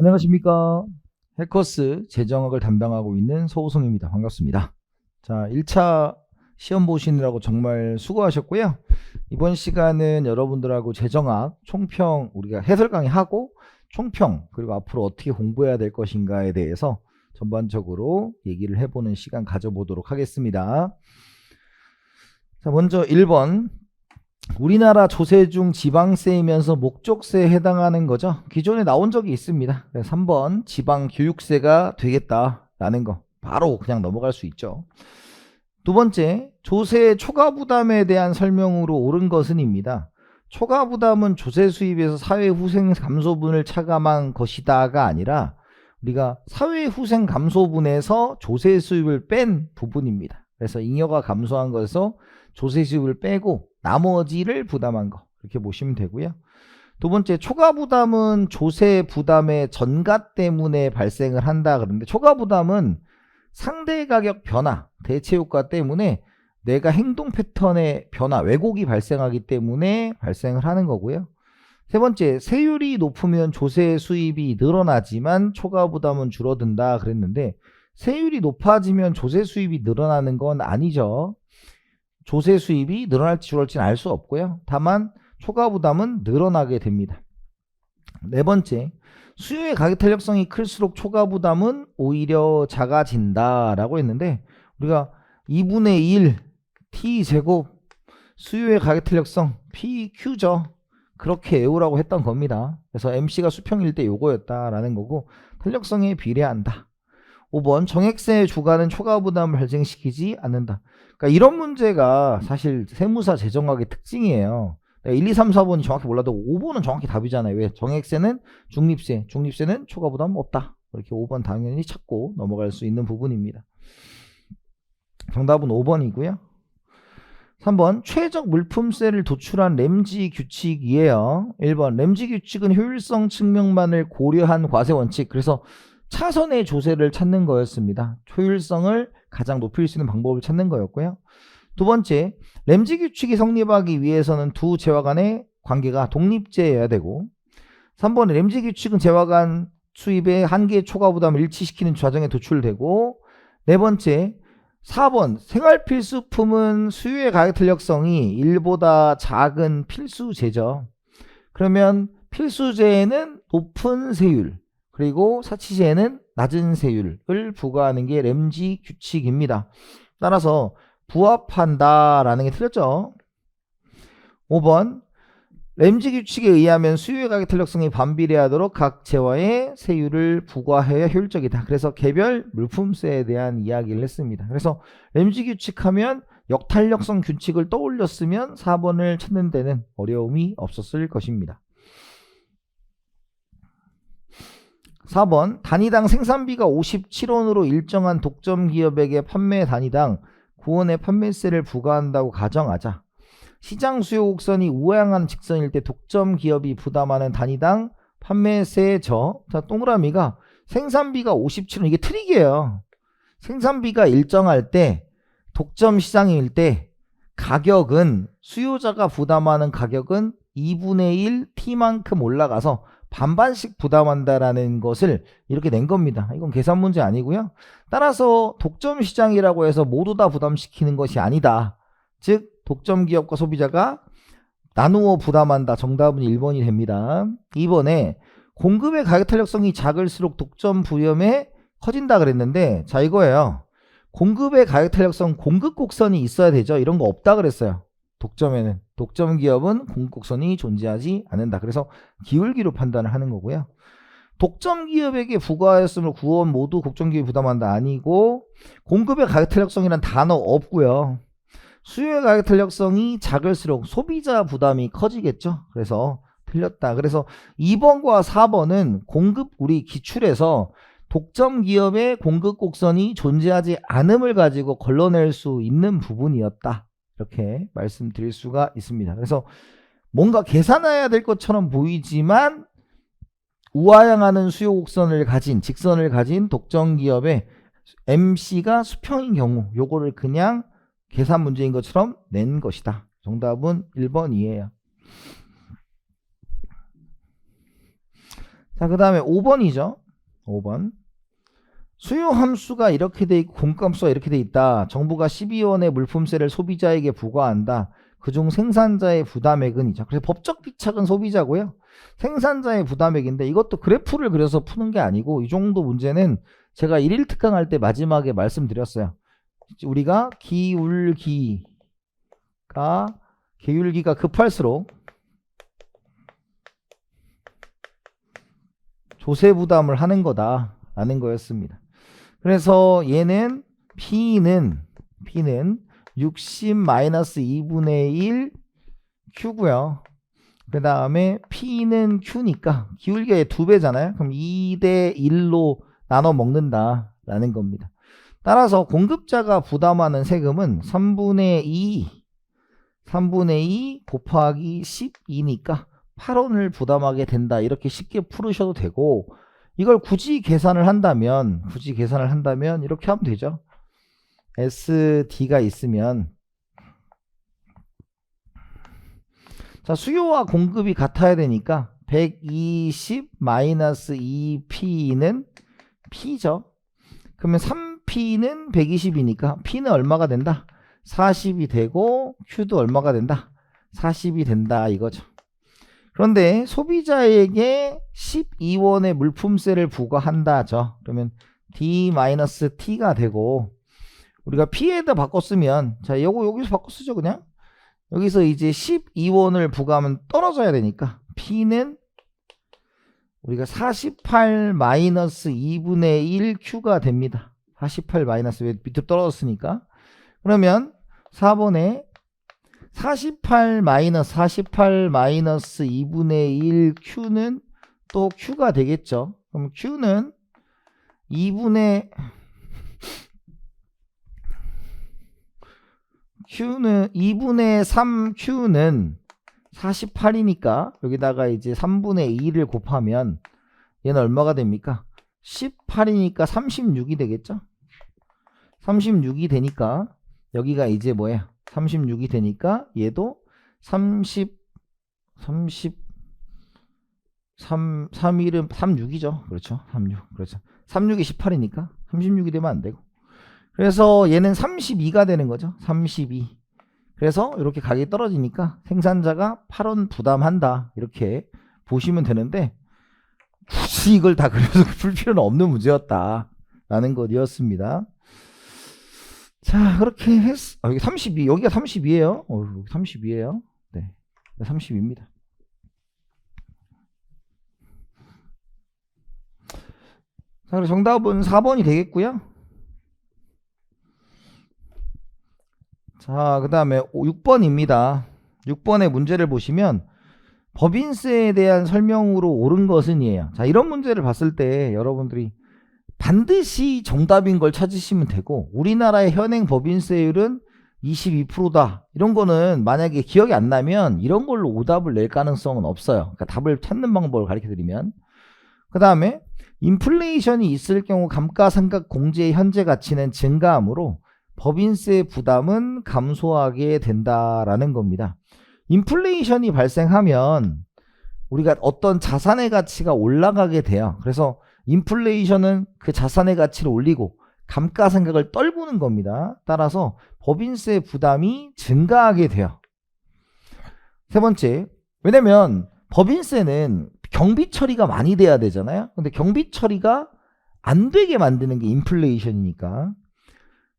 안녕하십니까. 해커스 재정학을 담당하고 있는 서우성입니다. 반갑습니다. 자, 1차 시험 보시느라고 정말 수고하셨고요. 이번 시간은 여러분들하고 재정학 총평, 우리가 해설 강의하고 총평, 그리고 앞으로 어떻게 공부해야 될 것인가에 대해서 전반적으로 얘기를 해보는 시간 가져보도록 하겠습니다. 자, 먼저 1번. 우리나라 조세 중 지방세이면서 목적세에 해당하는 거죠. 기존에 나온 적이 있습니다. 그래서 3번 지방교육세가 되겠다라는 거 바로 그냥 넘어갈 수 있죠. 두 번째, 조세 초과부담에 대한 설명으로 옳은 것은입니다. 초과부담은 조세 수입에서 사회후생 감소분을 차감한 것이다가 아니라 우리가 사회후생 감소분에서 조세 수입을 뺀 부분입니다. 그래서 잉여가 감소한 것에서 조세 수입을 빼고 나머지를 부담한 거, 이렇게 보시면 되고요. 두 번째, 초과부담은 조세 부담의 전가 때문에 발생을 한다 그러는데, 초과부담은 상대가격 변화, 대체효과 때문에 내가 행동 패턴의 변화, 왜곡이 발생하기 때문에 발생을 하는 거고요. 세 번째, 세율이 높으면 조세 수입이 늘어나지만 초과부담은 줄어든다 그랬는데, 세율이 높아지면 조세 수입이 늘어나는 건 아니죠. 조세 수입이 늘어날지 줄어들지는 알 수 없고요. 다만 초과부담은 늘어나게 됩니다. 네 번째, 수요의 가격 탄력성이 클수록 초과부담은 오히려 작아진다라고 했는데, 우리가 2분의 1 T제곱 수요의 가격 탄력성 PQ죠. 그렇게 외우라고 했던 겁니다. 그래서 MC가 수평일 때 요거였다라는 거고, 탄력성에 비례한다. 5번, 정액세 주가는 초과부담을 발생시키지 않는다. 그러니까 이런 문제가 사실 세무사 재정학의 특징이에요. 1, 2, 3, 4번이 정확히 몰라도 5번은 정확히 답이잖아요. 왜? 정액세는 중립세, 중립세는 초과부담 없다. 이렇게 5번 당연히 찾고 넘어갈 수 있는 부분입니다. 정답은 5번이고요. 3번, 최적 물품세를 도출한 램지 규칙이에요. 1번, 램지 규칙은 효율성 측면만을 고려한 과세 원칙. 그래서 차선의 조세를 찾는 거였습니다. 효율성을 가장 높일 수 있는 방법을 찾는 거였고요. 두 번째, 램지 규칙이 성립하기 위해서는 두 재화 간의 관계가 독립제여야 되고, 3번, 램지 규칙은 재화 간 수입의 한계 초과부담을 일치시키는 과정에 도출되고, 네 번째, 4번, 생활필수품은 수요의 가격 탄력성이 1보다 작은 필수제죠. 그러면 필수제에는 높은 세율, 그리고 사치제에는 낮은 세율을 부과하는 게 램지 규칙입니다. 따라서 부합한다라는 게 틀렸죠. 5번, 램지 규칙에 의하면 수요의 가격 탄력성이 반비례하도록 각 재화의 세율을 부과해야 효율적이다. 그래서 개별 물품세에 대한 이야기를 했습니다. 그래서 램지 규칙하면 역탄력성 규칙을 떠올렸으면 4번을 찾는 데는 어려움이 없었을 것입니다. 4번, 단위당 생산비가 57원으로 일정한 독점 기업에게 판매 단위당 9원의 판매세를 부과한다고 가정하자. 시장 수요 곡선이 우양한 직선일 때 독점 기업이 부담하는 단위당 판매세죠. 자, 동그라미가 생산비가 57원, 이게 트릭이에요. 생산비가 일정할 때, 독점 시장일 때 가격은, 수요자가 부담하는 가격은 2분의 1 T만큼 올라가서 반반씩 부담한다라는 것을 이렇게 낸 겁니다. 이건 계산 문제 아니고요. 따라서 독점 시장이라고 해서 모두 다 부담시키는 것이 아니다. 즉 독점 기업과 소비자가 나누어 부담한다. 정답은 1번이 됩니다. 2번에 공급의 가격 탄력성이 작을수록 독점 부담이 커진다 그랬는데, 자, 이거예요. 공급의 가격 탄력성, 공급 곡선이 있어야 되죠. 이런 거 없다 그랬어요. 독점에는. 독점 기업은 공급 곡선이 존재하지 않는다. 그래서 기울기로 판단을 하는 거고요. 독점 기업에게 부과하였으므로 9원 모두 독점 기업이 부담한다 아니고, 공급의 가격 탄력성이란 단어 없고요. 수요의 가격 탄력성이 작을수록 소비자 부담이 커지겠죠. 그래서 틀렸다. 그래서 2번과 4번은 공급, 우리 기출에서 독점 기업의 공급 곡선이 존재하지 않음을 가지고 걸러낼 수 있는 부분이었다. 이렇게 말씀드릴 수가 있습니다. 그래서 뭔가 계산해야 될 것처럼 보이지만 우하향하는 수요 곡선을 가진, 직선을 가진 독점 기업의 MC가 수평인 경우, 요거를 그냥 계산 문제인 것처럼 낸 것이다. 정답은 1번이에요. 자, 그 다음에 5번이죠. 5번. 수요 함수가 이렇게 돼 있고 공감수가 이렇게 돼 있다. 정부가 12원의 물품세를 소비자에게 부과한다. 그중 생산자의 부담액은이죠. 그래서 법적 비착은 소비자고요. 생산자의 부담액인데 이것도 그래프를 그려서 푸는 게 아니고 이 정도 문제는 제가 1일 특강 할 때 마지막에 말씀드렸어요. 우리가 기울기가 급할수록 조세 부담을 하는 거다라는 거였습니다. 그래서 얘는 P는 60-2분의 1 Q고요. 그 다음에 P는 Q니까 기울기가 2배잖아요. 그럼 2대 1로 나눠 먹는다라는 겁니다. 따라서 공급자가 부담하는 세금은 3분의 2 곱하기 12니까 8원을 부담하게 된다. 이렇게 쉽게 풀으셔도 되고 이걸 굳이 계산을 한다면 이렇게 하면 되죠. SD가 있으면 자, 수요와 공급이 같아야 되니까 120-2P는 P죠. 그러면 3P는 120이니까 P는 얼마가 된다? 40이 되고 Q도 얼마가 된다? 40이 된다 이거죠. 그런데 소비자에게 12원의 물품세를 부과한다죠. 그러면 D-T가 되고 우리가 P에다 바꿔 쓰면 자, 여기서 바꿔 쓰죠 그냥. 여기서 이제 12원을 부과하면 떨어져야 되니까 P는 우리가 48-2분의 1 Q가 됩니다. 48 마이너스 왜 밑으로 떨어졌으니까. 그러면 4번에 48-2분의 1 Q는 또 Q가 되겠죠. 그럼 Q는 2분의 3 Q는 48이니까 여기다가 이제 3분의 2를 곱하면 얘는 얼마가 됩니까? 18이니까 36이 되겠죠? 36이 되니까 여기가 이제 뭐야? 36이 되니까 얘도 3일은 36이죠. 그렇죠. 36. 그렇죠. 36이 18이니까 36이 되면 안 되고. 그래서 얘는 32가 되는 거죠. 32. 그래서 이렇게 가격이 떨어지니까 생산자가 8원 부담한다. 이렇게 보시면 되는데 굳이 이걸 다 그려서 풀 필요는 없는 문제였다. 라는 것이었습니다. 자, 그렇게 여기 32, 여기가 32예요. 여기 32예요. 네. 32입니다. 자, 그리고 정답은 4번이 되겠고요. 자, 그 다음에 6번입니다. 6번의 문제를 보시면 법인세에 대한 설명으로 옳은 것은 이에요. 자, 이런 문제를 봤을 때 여러분들이 반드시 정답인 걸 찾으시면 되고 우리나라의 현행 법인세율은 22%다. 이런 거는 만약에 기억이 안 나면 이런 걸로 오답을 낼 가능성은 없어요. 그러니까 답을 찾는 방법을 가르쳐 드리면 그 다음에 인플레이션이 있을 경우 감가상각 공제의 현재 가치는 증가하므로 법인세 부담은 감소하게 된다라는 겁니다. 인플레이션이 발생하면 우리가 어떤 자산의 가치가 올라가게 돼요. 그래서 인플레이션은 그 자산의 가치를 올리고 감가상각을 떨구는 겁니다. 따라서 법인세 부담이 증가하게 돼요. 세 번째, 왜냐면 법인세는 경비 처리가 많이 돼야 되잖아요. 근데 경비 처리가 안 되게 만드는 게 인플레이션이니까.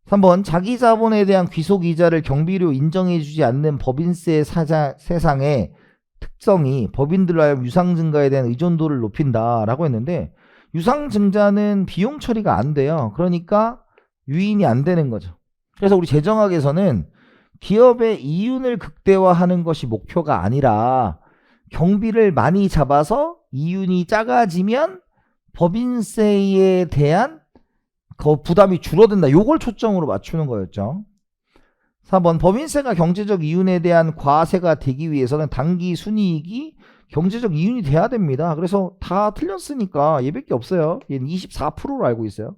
3번, 자기 자본에 대한 귀속이자를 경비료 인정해주지 않는 법인세 세상의 특성이 법인들로 하여금 유상 증가에 대한 의존도를 높인다라고 했는데 유상 증자는 비용 처리가 안 돼요. 그러니까 유인이 안 되는 거죠. 그래서 우리 재정학에서는 기업의 이윤을 극대화하는 것이 목표가 아니라 경비를 많이 잡아서 이윤이 작아지면 법인세에 대한 그 부담이 줄어든다. 요걸 초점으로 맞추는 거였죠. 4번, 법인세가 경제적 이윤에 대한 과세가 되기 위해서는 단기 순이익이 경제적 이윤이 돼야 됩니다. 그래서 다 틀렸으니까 얘밖에 없어요. 얘는 24%로 알고 있어요.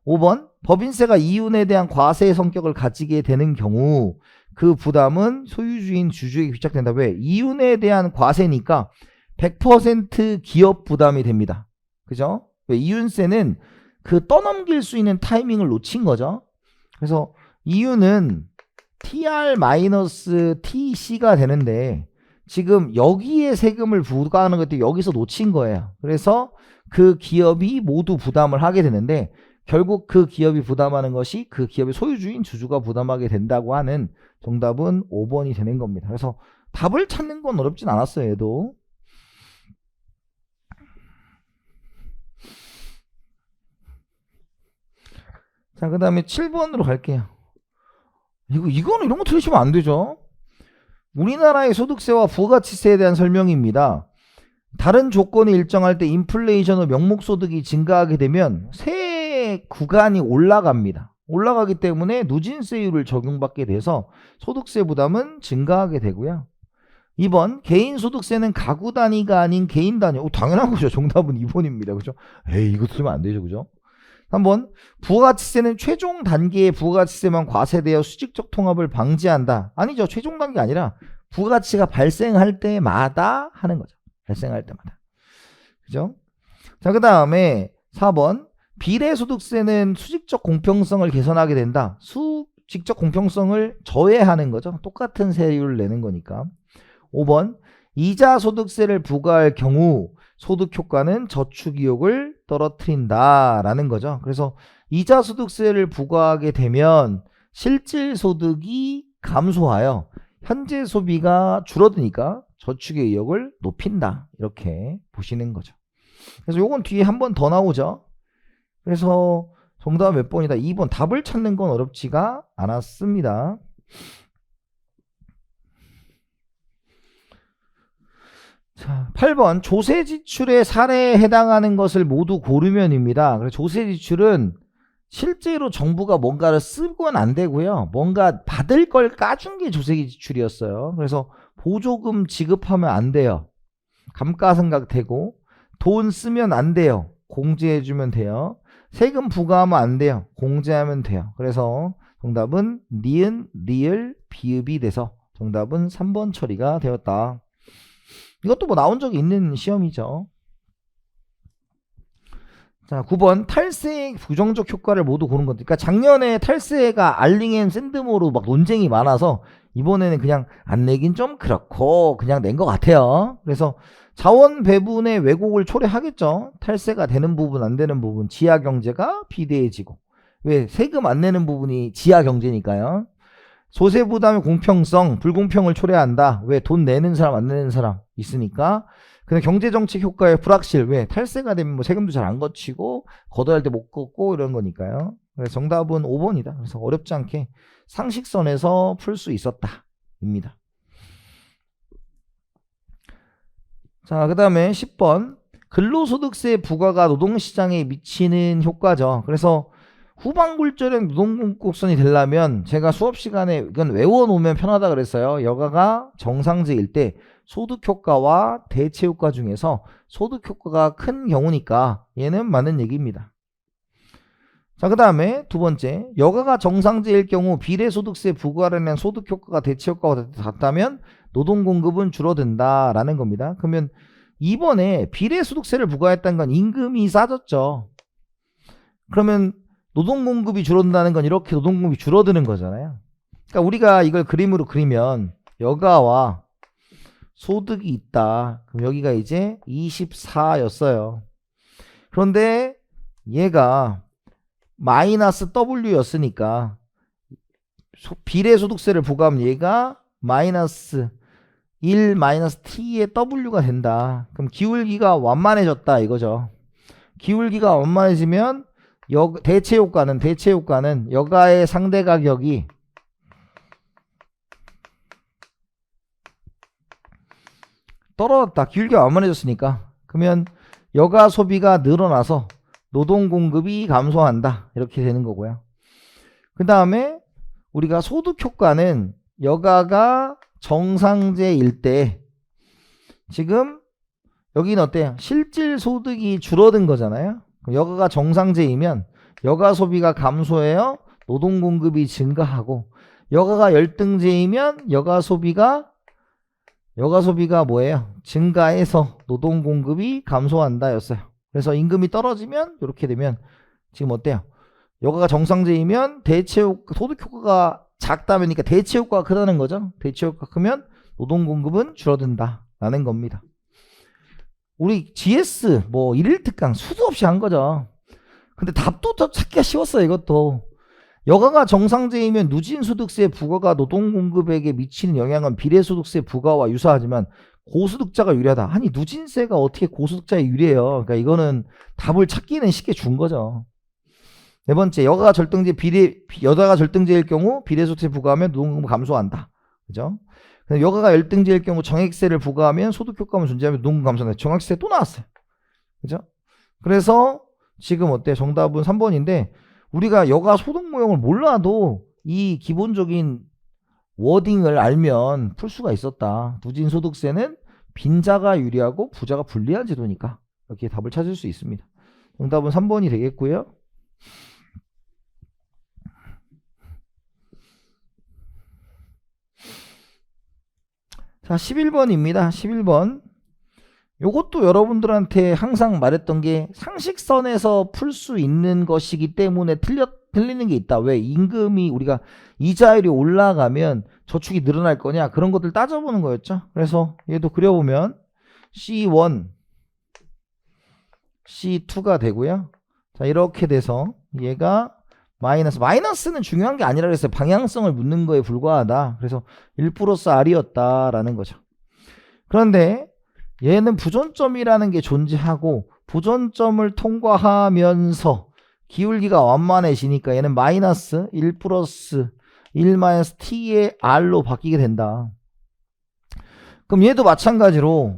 5번, 법인세가 이윤에 대한 과세의 성격을 가지게 되는 경우 그 부담은 소유주인 주주에게 귀착된다. 왜? 이윤에 대한 과세니까 100% 기업 부담이 됩니다. 그죠? 왜 이윤세는 그 떠넘길 수 있는 타이밍을 놓친 거죠. 그래서 이윤은 TR-TC가 되는데 지금 여기에 세금을 부과하는 것도 여기서 놓친 거예요. 그래서 그 기업이 모두 부담을 하게 되는데 결국 그 기업이 부담하는 것이 그 기업의 소유주인 주주가 부담하게 된다고 하는 정답은 5번이 되는 겁니다. 그래서 답을 찾는 건 어렵진 않았어요. 얘도. 자, 그 다음에 7번으로 갈게요. 이거는 이런 거 틀리시면 안 되죠. 우리나라의 소득세와 부가가치세에 대한 설명입니다. 다른 조건이 일정할 때 인플레이션으로 명목소득이 증가하게 되면 세 구간이 올라갑니다. 올라가기 때문에 누진세율을 적용받게 돼서 소득세 부담은 증가하게 되고요. 2번 개인소득세는 가구 단위가 아닌 개인 단위. 당연한 거죠. 정답은 2번입니다. 그죠? 에이, 이거 틀리면 안 되죠. 그죠? 3번 부가가치세는 최종 단계의 부가가치세만 과세되어 수직적 통합을 방지한다. 아니죠. 최종 단계 아니라 부가가치가 발생할 때마다 하는 거죠. 발생할 때마다. 그죠? 자, 그 다음에 4번 비례소득세는 수직적 공평성을 개선하게 된다. 수직적 공평성을 저해하는 거죠. 똑같은 세율을 내는 거니까. 5번 이자소득세를 부과할 경우 소득효과는 저축의욕을 떨어뜨린다라는 거죠. 그래서 이자소득세를 부과하게 되면 실질소득이 감소하여 현재 소비가 줄어드니까 저축의 의욕을 높인다. 이렇게 보시는 거죠. 그래서 요건 뒤에 한 번 더 나오죠. 그래서 정답은 몇 번이다? 2번. 답을 찾는 건 어렵지가 않았습니다. 자, 8번 조세 지출의 사례에 해당하는 것을 모두 고르면입니다. 그래서 조세 지출은 실제로 정부가 뭔가를 쓰고는 안 되고요. 뭔가 받을 걸 까준 게 조세 지출이었어요. 그래서 보조금 지급하면 안 돼요. 감가상각 되고 돈 쓰면 안 돼요. 공제해주면 돼요. 세금 부과하면 안 돼요. 공제하면 돼요. 그래서 정답은 니은, 리을, 비읍이 돼서 정답은 3번 처리가 되었다. 이것도 뭐 나온 적이 있는 시험이죠. 자, 9번 탈세의 부정적 효과를 모두 고른 건데, 그러니까 작년에 탈세가 알링 앤 샌드모로 막 논쟁이 많아서 이번에는 그냥 안 내긴 좀 그렇고 그냥 낸 것 같아요. 그래서 자원 배분의 왜곡을 초래하겠죠. 탈세가 되는 부분 안 되는 부분 지하 경제가 비대해지고, 왜 세금 안 내는 부분이 지하 경제니까요. 소세 부담의 공평성, 불공평을 초래한다. 왜 돈 내는 사람 안 내는 사람 있으니까. 근데 경제정책 효과의 불확실, 왜 탈세가 되면 뭐 세금도 잘 안 거치고 걷어야 할 때 못 걷고 이런 거니까요. 그래서 정답은 5번이다. 그래서 어렵지 않게 상식선에서 풀 수 있었다 입니다. 자, 그 다음에 10번 근로소득세 부과가 노동시장에 미치는 효과죠. 그래서 후반굴절형 노동공급선이 되려면 제가 수업시간에 이건 외워놓으면 편하다 그랬어요. 여가가 정상제일 때 소득효과와 대체효과 중에서 소득효과가 큰 경우니까 얘는 맞는 얘기입니다. 자, 그 다음에 두 번째, 여가가 정상제일 경우 비례소득세 부과라는 소득효과가 대체효과가 같다면 노동공급은 줄어든다라는 겁니다. 그러면 이번에 비례소득세를 부과했다는 건 임금이 싸졌죠. 그러면 노동공급이 줄어든다는 건 이렇게 노동공급이 줄어드는 거잖아요. 그러니까 우리가 이걸 그림으로 그리면 여가와 소득이 있다. 그럼 여기가 이제 24였어요. 그런데 얘가 마이너스 W였으니까 비례소득세를 부과하면 얘가 마이너스 1 마이너스 T의 W가 된다. 그럼 기울기가 완만해졌다 이거죠. 기울기가 완만해지면 대체효과는 여가의 상대 가격이 떨어졌다. 기울기가 완만해졌으니까. 그러면 여가 소비가 늘어나서 노동 공급이 감소한다. 이렇게 되는 거고요. 그 다음에 우리가 소득 효과는 여가가 정상제일 때 지금 여기는 어때요? 실질 소득이 줄어든 거잖아요. 여가가 정상제이면 여가 소비가 감소해요. 노동 공급이 증가하고, 여가가 열등제이면 여가 소비가 여가 소비가 뭐예요? 증가해서 노동 공급이 감소한다 였어요. 그래서 임금이 떨어지면 이렇게 되면 지금 어때요? 여가가 정상제이면 소득 효과가 작다면, 그러니까 대체 효과가 크다는 거죠. 대체 효과가 크면 노동 공급은 줄어든다 라는 겁니다. 우리 GS 뭐 일일 특강 수도 없이 한 거죠. 근데 답도 더 찾기가 쉬웠어요. 이것도 여가가 정상제이면 누진소득세 부과가 노동공급에게 미치는 영향은 비례소득세 부과와 유사하지만 고소득자가 유리하다. 아니 누진세가 어떻게 고소득자에 유리해요? 그러니까 이거는 답을 찾기는 쉽게 준 거죠. 네 번째, 여가가 절등제일 경우 비례소득세 부과하면 노동공급 감소한다. 그죠? 여가가 열등제일 경우 정액세를 부과하면 소득효과만 존재하면 노동공급 감소한다. 정액세 또 나왔어요. 그죠? 그래서 지금 어때? 정답은 3번인데 우리가 여가 소득 모형을 몰라도 이 기본적인 워딩을 알면 풀 수가 있었다. 누진소득세는 빈자가 유리하고 부자가 불리한 제도니까 이렇게 답을 찾을 수 있습니다. 정답은 3번이 되겠고요. 자, 11번입니다. 11번. 요것도 여러분들한테 항상 말했던 게 상식선에서 풀 수 있는 것이기 때문에 틀리는 게 있다. 왜? 임금이 우리가 이자율이 올라가면 저축이 늘어날 거냐? 그런 것들 따져보는 거였죠. 그래서 얘도 그려보면 C1, C2가 되고요. 자, 이렇게 돼서 얘가 마이너스는 중요한 게 아니라 그랬어요. 방향성을 묻는 거에 불과하다. 그래서 1 플러스 R이었다라는 거죠. 그런데 얘는 부존점이라는 게 존재하고 부존점을 통과하면서 기울기가 완만해지니까 얘는 마이너스 1 플러스 1 마이너스 t의 r로 바뀌게 된다. 그럼 얘도 마찬가지로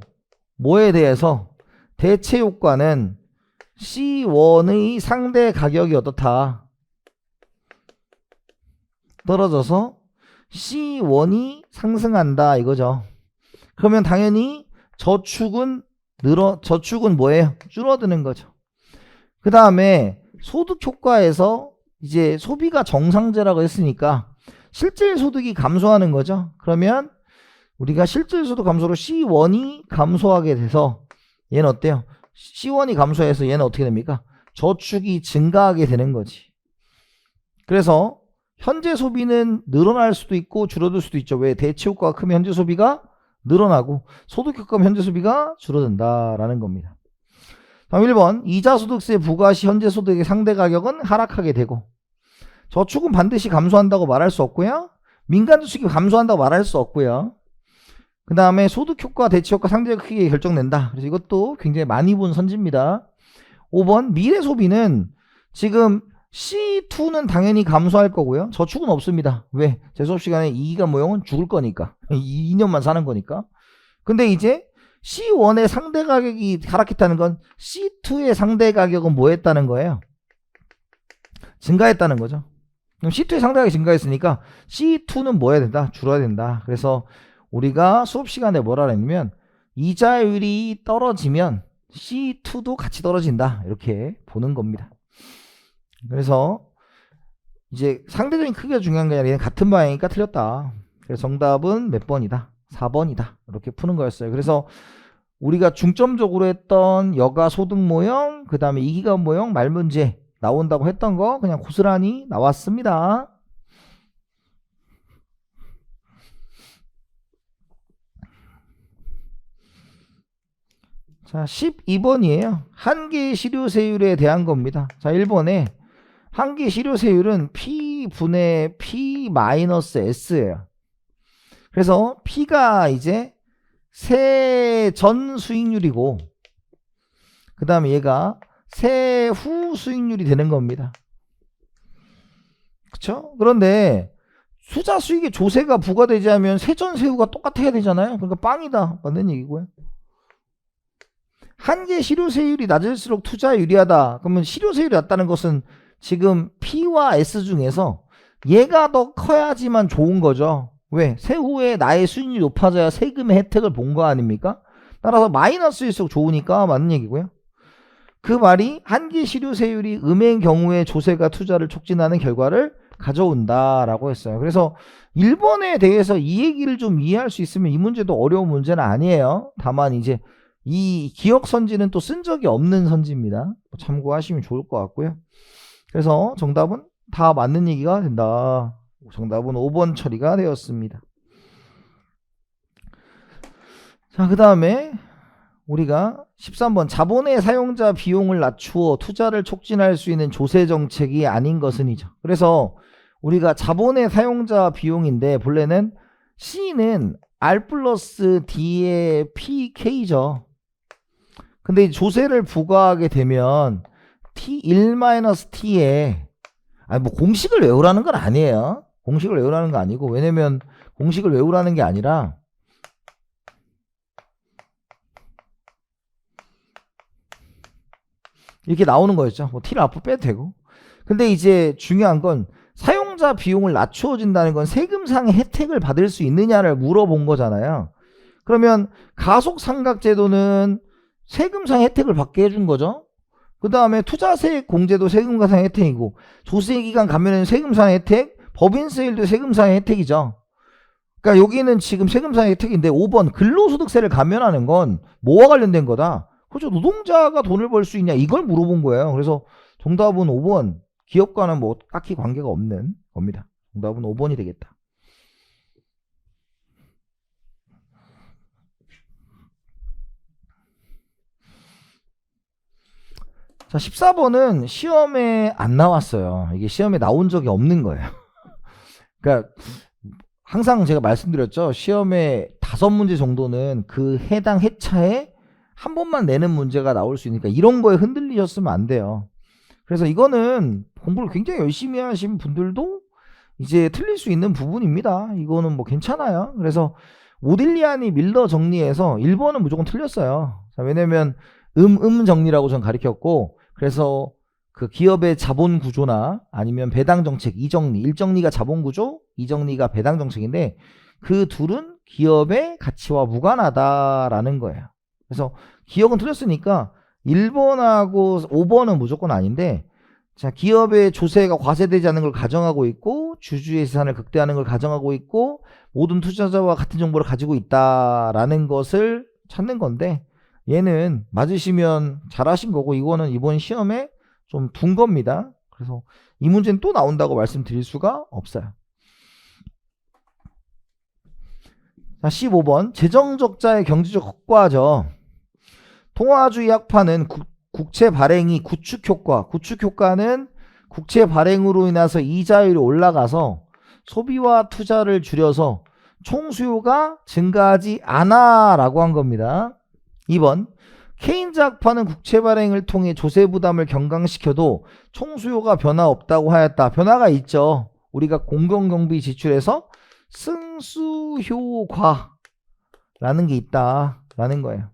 뭐에 대해서 대체 효과는 C1의 상대 가격이 어떻다? 떨어져서 C1이 상승한다 이거죠. 그러면 당연히 저축은 뭐예요? 줄어드는 거죠. 그 다음에 소득 효과에서 이제 소비가 정상제라고 했으니까 실질 소득이 감소하는 거죠. 그러면 우리가 실질 소득 감소로 C1이 감소하게 돼서 얘는 어때요? C1이 감소해서 얘는 어떻게 됩니까? 저축이 증가하게 되는 거지. 그래서 현재 소비는 늘어날 수도 있고 줄어들 수도 있죠. 왜? 대체 효과가 크면 현재 소비가 늘어나고 소득 효과면 현재 소비가 줄어든다라는 겁니다. 다음 1번, 이자소득세 부과 시 현재 소득의 상대 가격은 하락하게 되고 저축은 반드시 감소한다고 말할 수 없고요. 민간 저축이 감소한다고 말할 수 없고요. 그 다음에 소득 효과, 대체 효과 상대가 크게 결정된다. 그래서 이것도 굉장히 많이 본 선지입니다. 5번, 미래 소비는 지금 C2는 당연히 감소할 거고요. 저축은 없습니다. 왜? 제 수업 시간에 2기간 모형은 죽을 거니까. 2년만 사는 거니까. 근데 이제 C1의 상대 가격이 하락했다는 건 C2의 상대 가격은 뭐 했다는 거예요? 증가했다는 거죠. 그럼 C2의 상대 가격이 증가했으니까 C2는 뭐 해야 된다? 줄어야 된다. 그래서 우리가 수업 시간에 뭐라 했냐면 이자율이 떨어지면 C2도 같이 떨어진다. 이렇게 보는 겁니다. 그래서 이제 상대적인 크기가 중요한 게 아니라 얘는 같은 방향이니까 틀렸다. 그래서 정답은 몇 번이다? 4번이다. 이렇게 푸는 거였어요. 그래서 우리가 중점적으로 했던 여가 소득 모형, 그 다음에 이기간 모형 말문제 나온다고 했던 거 그냥 고스란히 나왔습니다. 자, 12번이에요. 한계 실효세율에 대한 겁니다. 자, 1번에 한계 실효세율은 P분의 P-S예요. 그래서 P가 이제 세전 수익률이고 그 다음에 얘가 세후 수익률이 되는 겁니다. 그쵸? 그런데 투자 수익의 조세가 부과되지 않으면 세전 세후가 똑같아야 되잖아요. 그러니까 빵이다. 맞는 얘기고요. 한계 실효세율이 낮을수록 투자에 유리하다. 그러면 실효세율이 낮다는 것은 지금 P와 S 중에서 얘가 더 커야지만 좋은 거죠. 왜? 세후에 나의 수익률이 높아져야 세금의 혜택을 본 거 아닙니까? 따라서 마이너스일수록 좋으니까 맞는 얘기고요. 그 말이 한계 실효세율이 음의 경우에 조세가 투자를 촉진하는 결과를 가져온다라고 했어요. 그래서 1번에 대해서 이 얘기를 좀 이해할 수 있으면 이 문제도 어려운 문제는 아니에요. 다만 이제 이 기억 선지는 또 쓴 적이 없는 선지입니다. 참고하시면 좋을 것 같고요. 그래서 정답은 다 맞는 얘기가 된다. 정답은 5번 처리가 되었습니다. 자, 그 다음에 우리가 13번 자본의 사용자 비용을 낮추어 투자를 촉진할 수 있는 조세 정책이 아닌 것은이죠. 그래서 우리가 자본의 사용자 비용인데 본래는 C는 R 플러스 D의 PK죠. 근데 조세를 부과하게 되면 T1-T에 뭐 공식을 외우라는 건 아니에요. 공식을 외우라는 거 아니고, 왜냐면 공식을 외우라는 게 아니라 이렇게 나오는 거였죠. 뭐 T를 앞으로 빼도 되고. 근데 이제 중요한 건 사용자 비용을 낮추어진다는 건 세금상의 혜택을 받을 수 있느냐를 물어본 거잖아요. 그러면 가속상각제도는 세금상의 혜택을 받게 해준 거죠. 그 다음에 투자세액 공제도 세금상의 혜택이고, 조세기간 가면은 세금상의 혜택, 법인세일도 세금상의 혜택이죠. 그러니까 여기는 지금 세금상의 혜택인데 5번 근로소득세를 감면하는 건 뭐와 관련된 거다? 그렇죠. 노동자가 돈을 벌 수 있냐 이걸 물어본 거예요. 그래서 정답은 5번. 기업과는 뭐 딱히 관계가 없는 겁니다. 정답은 5번이 되겠다. 자, 14번은 시험에 안 나왔어요. 이게 시험에 나온 적이 없는 거예요. 그러니까 항상 제가 말씀드렸죠. 시험에 5문제 정도는 그 해당 회차에 한 번만 내는 문제가 나올 수 있으니까 이런 거에 흔들리셨으면 안 돼요. 그래서 이거는 공부를 굉장히 열심히 하신 분들도 이제 틀릴 수 있는 부분입니다. 이거는 뭐 괜찮아요. 그래서 모딜리아니 밀러 정리해서 1번은 무조건 틀렸어요. 자, 왜냐면 정리라고 전 가르쳤고, 그래서 그 기업의 자본 구조나 아니면 배당 정책, 이정리, 1정리가 자본 구조, 2정리가 배당 정책인데 그 둘은 기업의 가치와 무관하다라는 거예요. 그래서 기억은 틀렸으니까 1번하고 5번은 무조건 아닌데, 자, 기업의 조세가 과세되지 않는 걸 가정하고 있고, 주주의 재산을 극대화하는 걸 가정하고 있고, 모든 투자자와 같은 정보를 가지고 있다라는 것을 찾는 건데, 얘는 맞으시면 잘하신 거고, 이거는 이번 시험에 좀 둔 겁니다. 그래서 이 문제는 또 나온다고 말씀드릴 수가 없어요. 자, 15번 재정적자의 경제적 효과죠. 통화주의 학파는 국채 발행이 구축효과는 국채 발행으로 인해서 이자율이 올라가서 소비와 투자를 줄여서 총수요가 증가하지 않아 라고 한 겁니다. 2번 케인즈 학파는 국채 발행을 통해 조세 부담을 경감시켜도 총수요가 변화 없다고 하였다. 변화가 있죠. 우리가 공공경비 지출에서 승수효과라는 게 있다라는 거예요.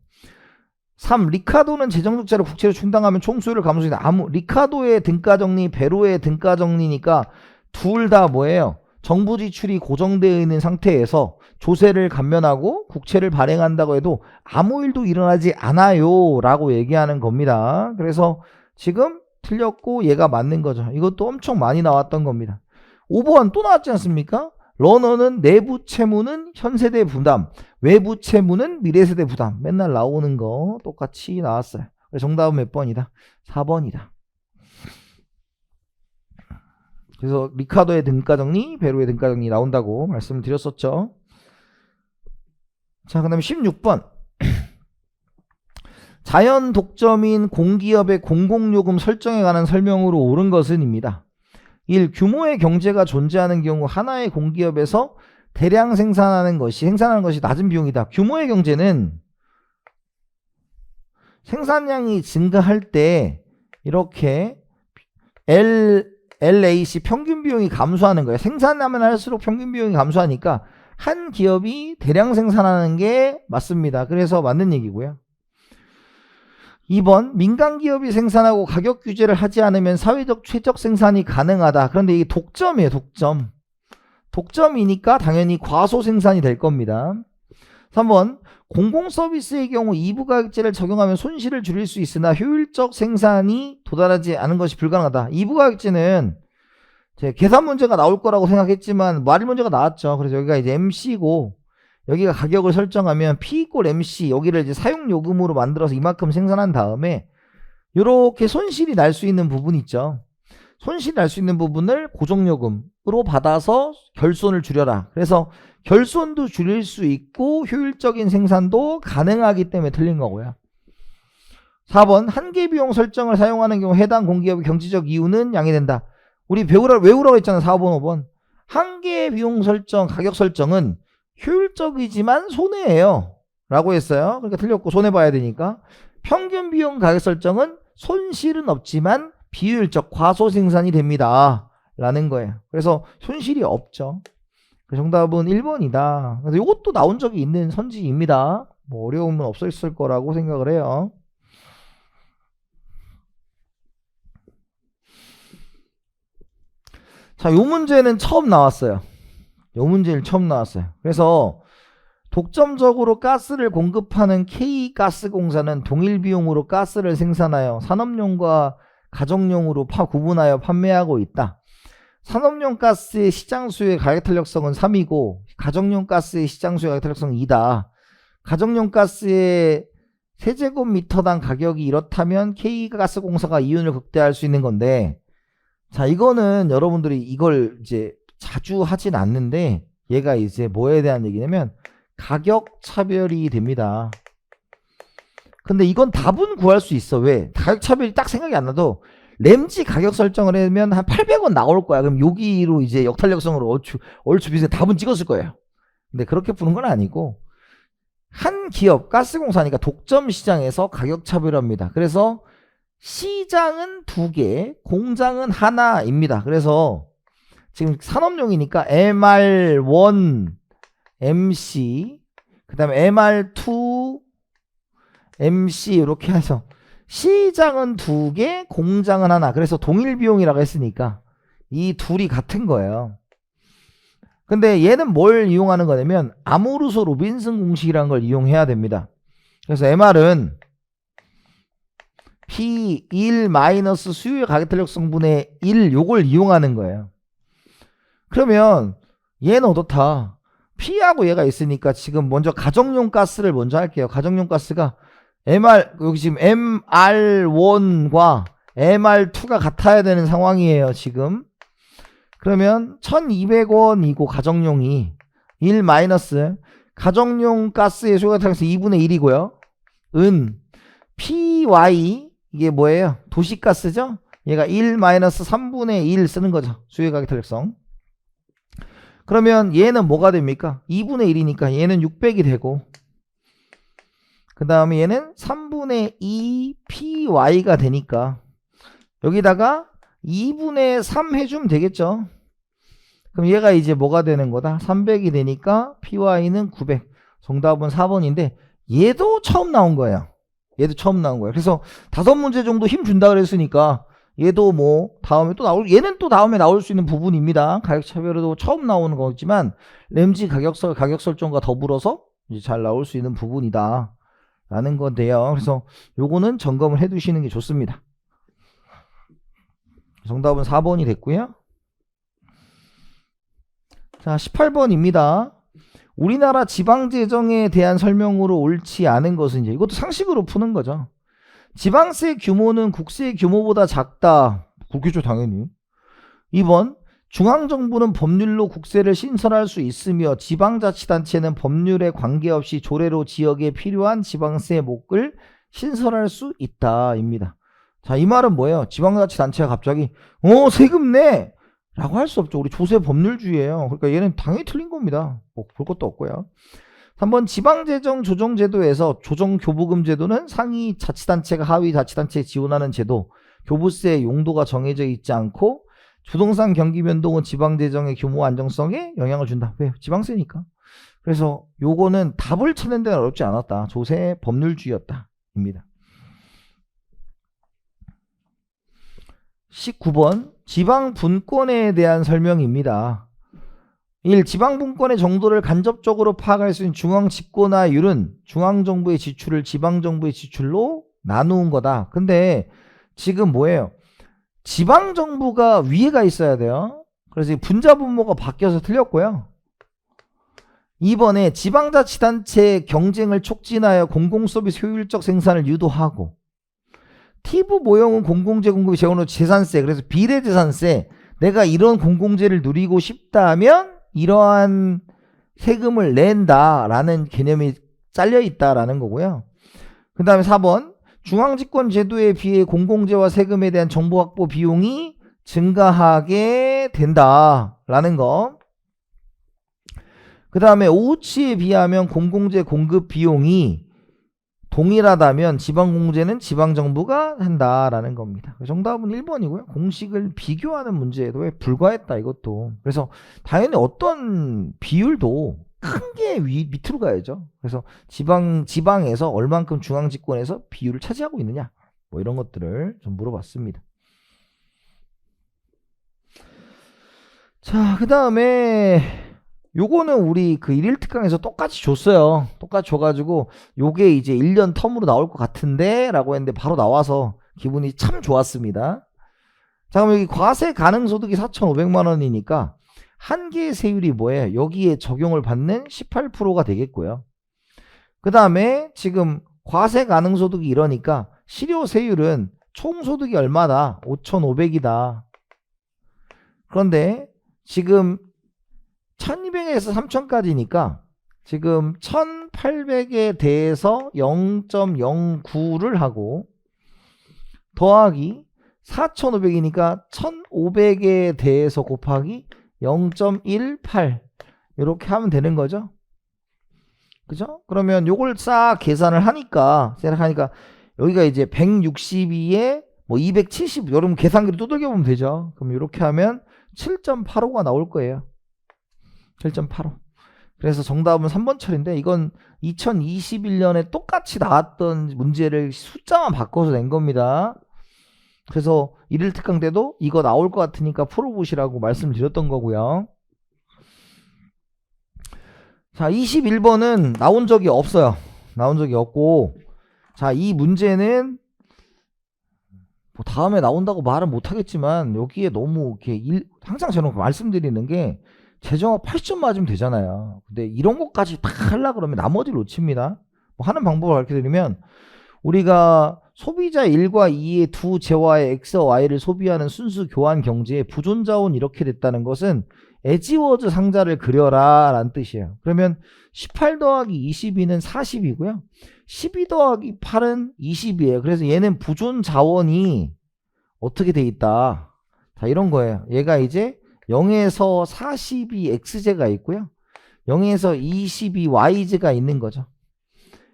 3. 리카도는 재정적자를 국채로 충당하면 총수요를 감소한다. 리카도의 등가정리, 베로의 등가정리니까 둘 다 뭐예요? 정부 지출이 고정되어 있는 상태에서 조세를 감면하고 국채를 발행한다고 해도 아무 일도 일어나지 않아요 라고 얘기하는 겁니다. 그래서 지금 틀렸고 얘가 맞는 거죠. 이것도 엄청 많이 나왔던 겁니다. 5번 또 나왔지 않습니까? 러너는 내부 채무는 현세대 부담, 외부 채무는 미래세대 부담. 맨날 나오는 거 똑같이 나왔어요. 그래서 정답은 몇 번이다? 4번이다. 그래서 리카도의 등가정리, 베로의 등가정리 나온다고 말씀을 드렸었죠. 자, 그 다음에 16번 자연 독점인 공기업의 공공요금 설정에 관한 설명으로 옳은 것은 입니다. 1. 규모의 경제가 존재하는 경우 하나의 공기업에서 대량 생산하는 것이 낮은 비용이다. 규모의 경제는 생산량이 증가할 때 이렇게 LAC 평균 비용이 감소하는 거예요. 생산하면 할수록 평균 비용이 감소하니까 한 기업이 대량 생산하는 게 맞습니다. 그래서 맞는 얘기고요. 2번 민간 기업이 생산하고 가격 규제를 하지 않으면 사회적 최적 생산이 가능하다. 그런데 이게 독점이에요. 독점이니까 당연히 과소 생산이 될 겁니다. 3번 공공 서비스의 경우 2부 가격제를 적용하면 손실을 줄일 수 있으나 효율적 생산이 도달하지 않은 것이 불가능하다. 2부 가격제는 제 계산 문제가 나올 거라고 생각했지만 말일 문제가 나왔죠. 그래서 여기가 이제 MC고 여기가 가격을 설정하면 P = MC, 여기를 이제 사용 요금으로 만들어서 이만큼 생산한 다음에 이렇게 손실이 날 수 있는 부분 있죠. 손실이 날 수 있는 부분을 고정요금으로 받아서 결손을 줄여라. 그래서 결손도 줄일 수 있고 효율적인 생산도 가능하기 때문에 틀린 거고요. 4번 한계 비용 설정을 사용하는 경우 해당 공기업의 경제적 이유는 양해된다. 우리 외우라고 했잖아. 4번 5번. 한계 비용 설정, 가격 설정은 효율적이지만 손해예요 라고 했어요. 그러니까 틀렸고 손해봐야 되니까. 평균 비용 가격 설정은 손실은 없지만 비효율적 과소생산이 됩니다 라는 거예요. 그래서 손실이 없죠. 정답은 1번이다. 그래서 이것도 나온 적이 있는 선지입니다. 뭐 어려움은 없었을 거라고 생각을 해요. 자, 요 문제는 처음 나왔어요. 요 문제는 처음 나왔어요. 그래서 독점적으로 가스를 공급하는 K가스공사는 동일 비용으로 가스를 생산하여 산업용과 가정용으로 구분하여 판매하고 있다. 산업용 가스의 시장 수요의 가격 탄력성은 3이고 가정용 가스의 시장 수요의 가격 탄력성은 2다. 가정용 가스의 세제곱미터당 가격이 이렇다면 K가스공사가 이윤을 극대화할 수 있는 건데, 자, 이거는 여러분들이 이걸 이제 자주 하진 않는데 얘가 이제 뭐에 대한 얘기냐면 가격 차별이 됩니다. 근데 이건 답은 구할 수 있어. 왜? 가격 차별이 딱 생각이 안 나도 램지 가격 설정을 하면 한 800원 나올 거야. 그럼 여기로 이제 역탄력성으로 얼추 비슷해 답은 찍었을 거예요. 근데 그렇게 푸는 건 아니고 한 기업 가스공사니까 독점 시장에서 가격 차별합니다. 그래서 시장은 2개, 공장은 하나입니다. 그래서 지금 산업용이니까 MR1, MC, 그 다음에 MR2, MC 이렇게 해서 시장은 2개, 공장은 하나. 그래서 동일 비용이라고 했으니까 이 둘이 같은 거예요. 근데 얘는 뭘 이용하는 거냐면 아모르소 로빈슨 공식이라는 걸 이용해야 됩니다. 그래서 MR은 P1 수요의 가격 탄력성분의 1 요걸 이용하는 거예요. 그러면 얘는 어떻다? P하고 얘가 있으니까 지금 먼저 가정용 가스를 먼저 할게요. 가정용 가스가 여기 지금 MR1과 MR2가 같아야 되는 상황이에요, 지금. 그러면 1200원이고 가정용이 1 가정용 가스의 소요가 탄력성 2분의 1이고요. PY 이게 뭐예요? 도시가스죠? 얘가 1 3분의 1 쓰는 거죠. 수요 가격 탄력성. 그러면 얘는 뭐가 됩니까? 2분의 1이니까 얘는 600이 되고 그 다음에 얘는 3분의 2 PY가 되니까 여기다가 2분의 3 해주면 되겠죠. 그럼 얘가 이제 뭐가 되는 거다? 300이 되니까 PY는 900. 정답은 4번인데 얘도 처음 나온 거예요. 얘도 처음 나온 거예요. 그래서 5문제 정도 힘 준다 그랬으니까 얘도 뭐 다음에 또 얘는 또 다음에 나올 수 있는 부분입니다. 가격 차별도 처음 나오는 거지만 램지 가격 설정과 더불어서 이제 잘 나올 수 있는 부분이다 라는 건데요. 그래서 요거는 점검을 해 두시는 게 좋습니다. 정답은 4번이 됐고요. 자, 18번입니다. 우리나라 지방재정에 대한 설명으로 옳지 않은 것은 이제 이것도 상식으로 푸는 거죠. 지방세 규모는 국세 규모보다 작다. 그렇겠죠, 당연히. 2번, 중앙정부는 법률로 국세를 신설할 수 있으며 지방자치단체는 법률에 관계없이 조례로 지역에 필요한 지방세 몫을 신설할 수 있다 입니다. 자, 이 말은 뭐예요? 지방자치단체가 갑자기 세금 내! 라고 할 수 없죠. 우리 조세 법률주의예요. 그러니까 얘는 당연히 틀린 겁니다. 뭐 볼 것도 없고요. 3번 지방재정 조정제도에서 조정교부금 제도는 상위 자치단체가 하위 자치단체에 지원하는 제도, 교부세의 용도가 정해져 있지 않고 부동산 경기 변동은 지방재정의 규모 안정성에 영향을 준다. 왜? 지방세니까. 그래서 요거는 답을 찾는 데는 어렵지 않았다. 조세 법률주의였다 입니다. 19번 지방분권에 대한 설명입니다. 1. 지방분권의 정도를 간접적으로 파악할 수 있는 중앙집권화율은 중앙정부의 지출을 지방정부의 지출로 나누는 거다. 근데 지금 뭐예요? 지방정부가 위에가 있어야 돼요. 그래서 이 분자 분모가 바뀌어서 틀렸고요. 2번에 지방자치단체 경쟁을 촉진하여 공공서비스 효율적 생산을 유도하고, 티브 모형은 공공재 공급이 재원 후 재산세, 그래서 비례재산세, 내가 이런 공공재를 누리고 싶다면 이러한 세금을 낸다라는 개념이 잘려 있다라는 거고요. 그 다음에 4번 중앙집권 제도에 비해 공공재와 세금에 대한 정보 확보 비용이 증가하게 된다라는 거. 그 다음에 오후치에 비하면 공공재 공급 비용이 동일하다면 지방공제는 지방정부가 한다라는 겁니다. 정답은 1번이고요. 공식을 비교하는 문제에도 불과했다 이것도. 그래서 당연히 어떤 비율도 큰 게 밑으로 가야죠. 그래서 지방에서 얼만큼 중앙집권에서 비율을 차지하고 있느냐 뭐 이런 것들을 좀 물어봤습니다. 자, 그 다음에 요거는 우리 그 1일 특강에서 똑같이 줬어요. 똑같이 줘가지고 요게 이제 1년 텀으로 나올 것 같은데 라고 했는데 바로 나와서 기분이 참 좋았습니다. 자, 그럼 여기 과세 가능소득이 4,500만 원이니까 한 개의 세율이 뭐예요? 여기에 적용을 받는 18%가 되겠고요. 그 다음에 지금 과세 가능소득이 이러니까 실효세율은 총소득이 얼마다? 5,500이다. 그런데 지금 1200에서 3000까지니까 지금 1800에 대해서 0.09를 하고 더하기 4500이니까 1500에 대해서 곱하기 0.18 이렇게 하면 되는 거죠. 그죠? 그러면 요걸 싹 계산을 하니까 여기가 이제 162에 뭐 270 여러분 계산기로 두들겨 보면 되죠. 그럼 이렇게 하면 7.85가 나올 거예요. 7.85. 그래서 정답은 3번 철인데 이건 2021년에 똑같이 나왔던 문제를 숫자만 바꿔서 낸 겁니다. 그래서 1일 특강 때도 이거 나올 것 같으니까 풀어보시라고 말씀드렸던 거고요. 자, 21번은 나온 적이 없어요. 나온 적이 없고, 자, 이 문제는 뭐 다음에 나온다고 말은 못하겠지만 여기에 너무 이렇게 항상 저는 말씀드리는 게 재정학 80점 맞으면 되잖아요. 근데 이런 것까지 다 하려고 그러면 나머지를 놓칩니다. 뭐 하는 방법을 가르쳐드리면 우리가 소비자 1과 2의 두 재화의 X와 Y를 소비하는 순수 교환 경제에 부존자원 이렇게 됐다는 것은 에지워즈 상자를 그려라 라는 뜻이에요. 그러면 18 더하기 22는 40이고요. 12 더하기 8은 20이에요. 그래서 얘는 부존자원이 어떻게 돼 있다. 자, 이런 거예요. 얘가 이제 0에서 42 X제가 있고요. 0에서 22 Y제가 있는 거죠.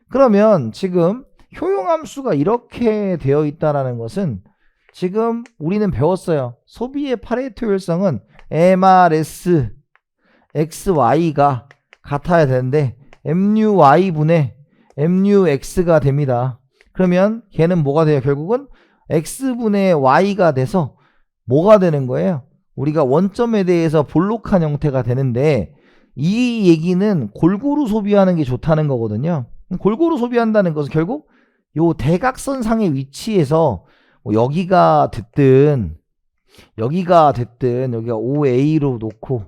그러면 지금 효용함수가 이렇게 되어 있다는 것은 지금 우리는 배웠어요. 소비의 파레토 효율성은 MRS XY가 같아야 되는데 MUY분의 MUX가 됩니다. 그러면 걔는 뭐가 돼요? 결국은 X분의 Y가 돼서 뭐가 되는 거예요? 우리가 원점에 대해서 볼록한 형태가 되는데 이 얘기는 골고루 소비하는 게 좋다는 거거든요. 골고루 소비한다는 것은 결국 요 대각선상의 위치에서 뭐 여기가 됐든 여기가 5A로 놓고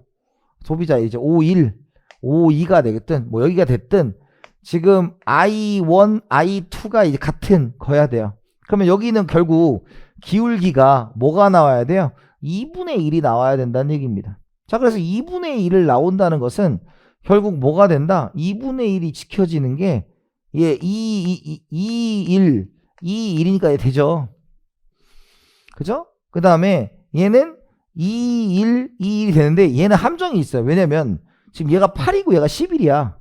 소비자 이제 51, 52가 되겠든 뭐 여기가 됐든 지금 I1, I2가 이제 같은 거야 돼요. 그러면 여기는 결국 기울기가 뭐가 나와야 돼요? 2분의 1이 나와야 된다는 얘기입니다. 자, 그래서 2분의 1을 나온다는 것은 결국 뭐가 된다? 2분의 1이 지켜지는 게 예, 2,1이니까 되죠. 그죠? 그 다음에 얘는 2,1 되는데 얘는 함정이 있어요. 왜냐면 지금 얘가 8이고 얘가 11이야.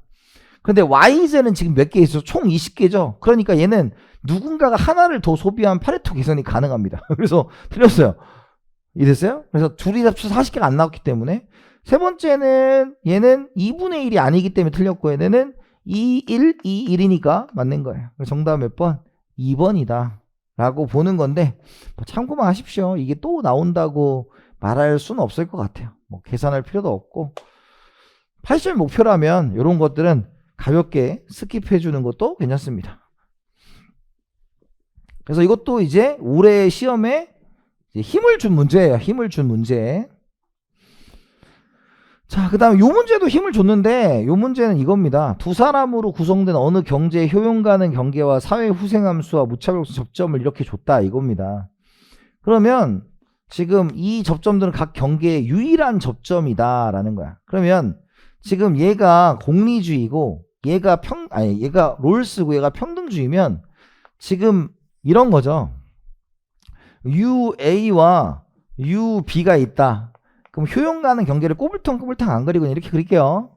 근데 YZ는 지금 몇 개 있어? 총 20개죠. 그러니까 얘는 누군가가 하나를 더 소비한 파레토 계산이 가능합니다. 그래서 틀렸어요. 이랬어요? 그래서 둘이 합쳐서 40개가 안 나왔기 때문에 세 번째는 얘는 2분의 1이 아니기 때문에 틀렸고 얘는 2,1, 2,1이니까 맞는 거예요. 정답 몇 번? 2번이다 라고 보는 건데 뭐 참고만 하십시오. 이게 또 나온다고 말할 수는 없을 것 같아요. 뭐 계산할 필요도 없고 80점 목표라면 이런 것들은 가볍게 스킵해 주는 것도 괜찮습니다. 그래서 이것도 이제 올해 시험에 힘을 준 문제예요. 힘을 준 문제. 자, 그 다음에 요 문제도 힘을 줬는데, 요 문제는 이겁니다. 두 사람으로 구성된 어느 경제의 효용 가능 경계와 사회 후생함수와 무차별성 접점을 이렇게 줬다 이겁니다. 그러면 지금 이 접점들은 각 경계의 유일한 접점이다 라는 거야. 그러면 지금 얘가 공리주의고 얘가 얘가 롤스고 얘가 평등주의면 지금 이런 거죠. UA와 UB가 있다. 그럼 효용 가는 경계를 꼬불탕꼬불탕 안 그리고 이렇게 그릴게요.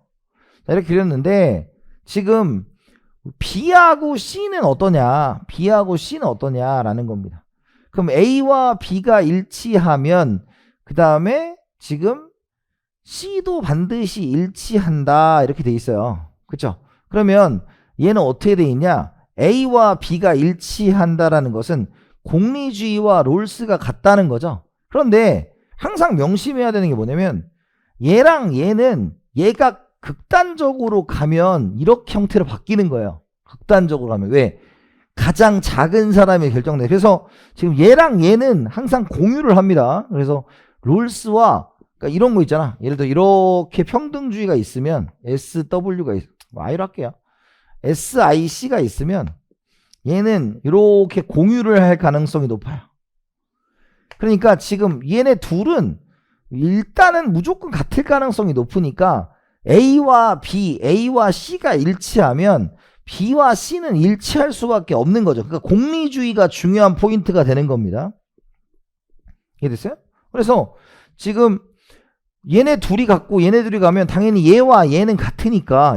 자, 이렇게 그렸는데 지금 B하고 C는 어떠냐? B하고 C는 어떠냐라는 겁니다. 그럼 A와 B가 일치하면 그 다음에 지금 C도 반드시 일치한다 이렇게 돼 있어요. 그쵸? 그러면 얘는 어떻게 돼 있냐? A와 B가 일치한다라는 것은 공리주의와 롤스가 같다는 거죠. 그런데 항상 명심해야 되는 게 뭐냐면 얘랑 얘는 얘가 극단적으로 가면 이렇게 형태로 바뀌는 거예요. 극단적으로 가면. 왜? 가장 작은 사람이 결정돼. 그래서 지금 얘랑 얘는 항상 공유를 합니다. 그래서 롤스와 그러니까 이런 거 있잖아. 예를 들어 이렇게 평등주의가 있으면 SW가 I로 할게요. SIC가 있으면 얘는 이렇게 공유를 할 가능성이 높아요. 그러니까 지금 얘네 둘은 일단은 무조건 같을 가능성이 높으니까 A와 B, A와 C가 일치하면 B와 C는 일치할 수밖에 없는 거죠. 그러니까 공리주의가 중요한 포인트가 되는 겁니다. 이해됐어요? 그래서 지금 얘네 둘이 같고 얘네 둘이 가면 당연히 얘와 얘는 같으니까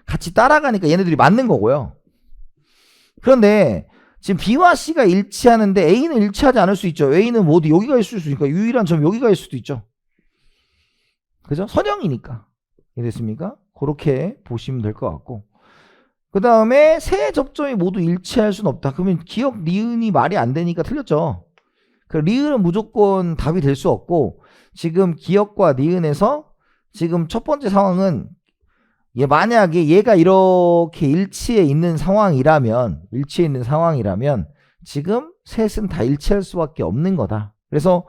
같이 따라가니까 얘네들이 맞는 거고요. 그런데 지금 B와 C가 일치하는데 A는 일치하지 않을 수 있죠. A는 뭐 어디 여기가 있을 수 있으니까 유일한 점 여기가 있을 수도 있죠. 그죠? 선형이니까. 이해됐습니까? 그렇게 보시면 될 것 같고. 그 다음에 세 접점이 모두 일치할 수는 없다. 그러면 기억 니은이 말이 안 되니까 틀렸죠. 그 리을은 무조건 답이 될 수 없고 지금 기억과 니은에서 지금 첫 번째 상황은 만약에 얘가 이렇게 일치해 있는 상황이라면 지금 셋은 다 일치할 수밖에 없는 거다. 그래서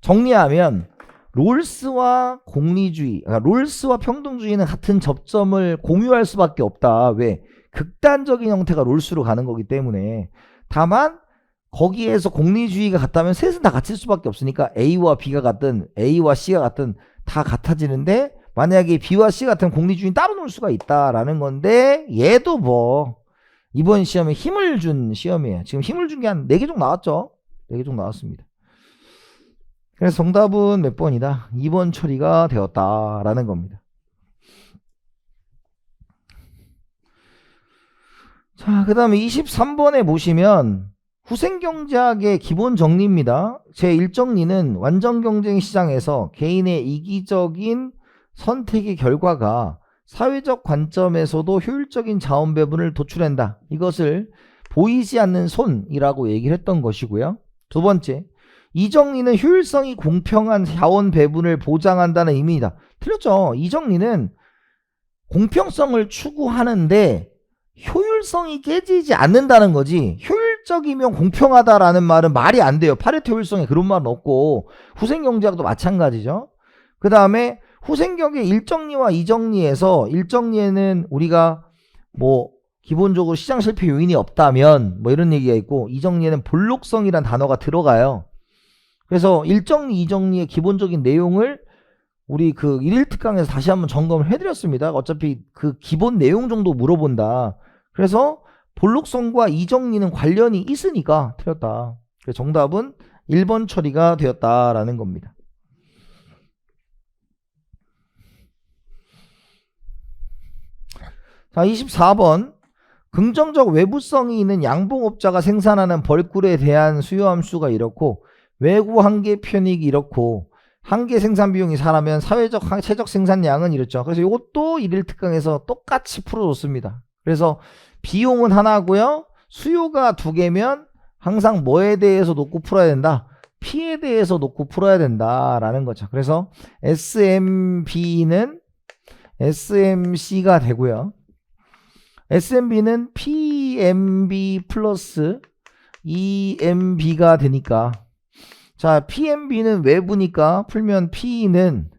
정리하면 롤스와 공리주의, 롤스와 평등주의는 같은 접점을 공유할 수밖에 없다. 왜? 극단적인 형태가 롤스로 가는 거기 때문에. 다만 거기에서 공리주의가 같다면 셋은 다 같을 수밖에 없으니까 A와 B가 같든 A와 C가 같든 다 같아지는데 만약에 B와 C 같은 공리주의는 따로 놀 수가 있다라는 건데 얘도 뭐 이번 시험에 힘을 준 시험이에요. 지금 힘을 준 게 한 4개 정도 나왔죠. 4개 정도 나왔습니다. 그래서 정답은 몇 번이다? 2번 처리가 되었다라는 겁니다. 자, 그 다음에 23번에 보시면 후생경제학의 기본 정리입니다. 제1정리는 완전 경쟁 시장에서 개인의 이기적인 선택의 결과가 사회적 관점에서도 효율적인 자원 배분을 도출한다. 이것을 보이지 않는 손이라고 얘기를 했던 것이고요. 두 번째, 이 정리는 효율성이 공평한 자원 배분을 보장한다는 의미이다. 틀렸죠. 이 정리는 공평성을 추구하는데 효율성이 깨지지 않는다는 거지. 효율적이면 공평하다라는 말은 말이 안 돼요. 파레토 효율성에 그런 말은 없고 후생경제학도 마찬가지죠. 그 다음에 후생경의 1정리와 2정리에서 1정리에는 우리가 뭐 기본적으로 시장 실패 요인이 없다면 뭐 이런 얘기가 있고 2정리에는 볼록성이란 단어가 들어가요. 그래서 1정리, 2정리의 기본적인 내용을 우리 그 1일 특강에서 다시 한번 점검을 해드렸습니다. 어차피 그 기본 내용 정도 물어본다. 그래서 볼록성과 2정리는 관련이 있으니까 틀렸다. 그래서 정답은 1번 처리가 되었다라는 겁니다. 자, 24번. 긍정적 외부성이 있는 양봉업자가 생산하는 벌꿀에 대한 수요함수가 이렇고 외구 한계 편익이 이렇고 한계 생산 비용이 4라면 사회적 최적 생산량은 이렇죠. 그래서 이것도 1일 특강에서 똑같이 풀어줬습니다. 그래서 비용은 하나고요. 수요가 2개면 항상 뭐에 대해서 놓고 풀어야 된다? P에 대해서 놓고 풀어야 된다라는 거죠. 그래서 SMB는 SMC가 되고요. SMB는 PMB 플러스 EMB가 되니까 자, PMB는 외부니까 풀면 P는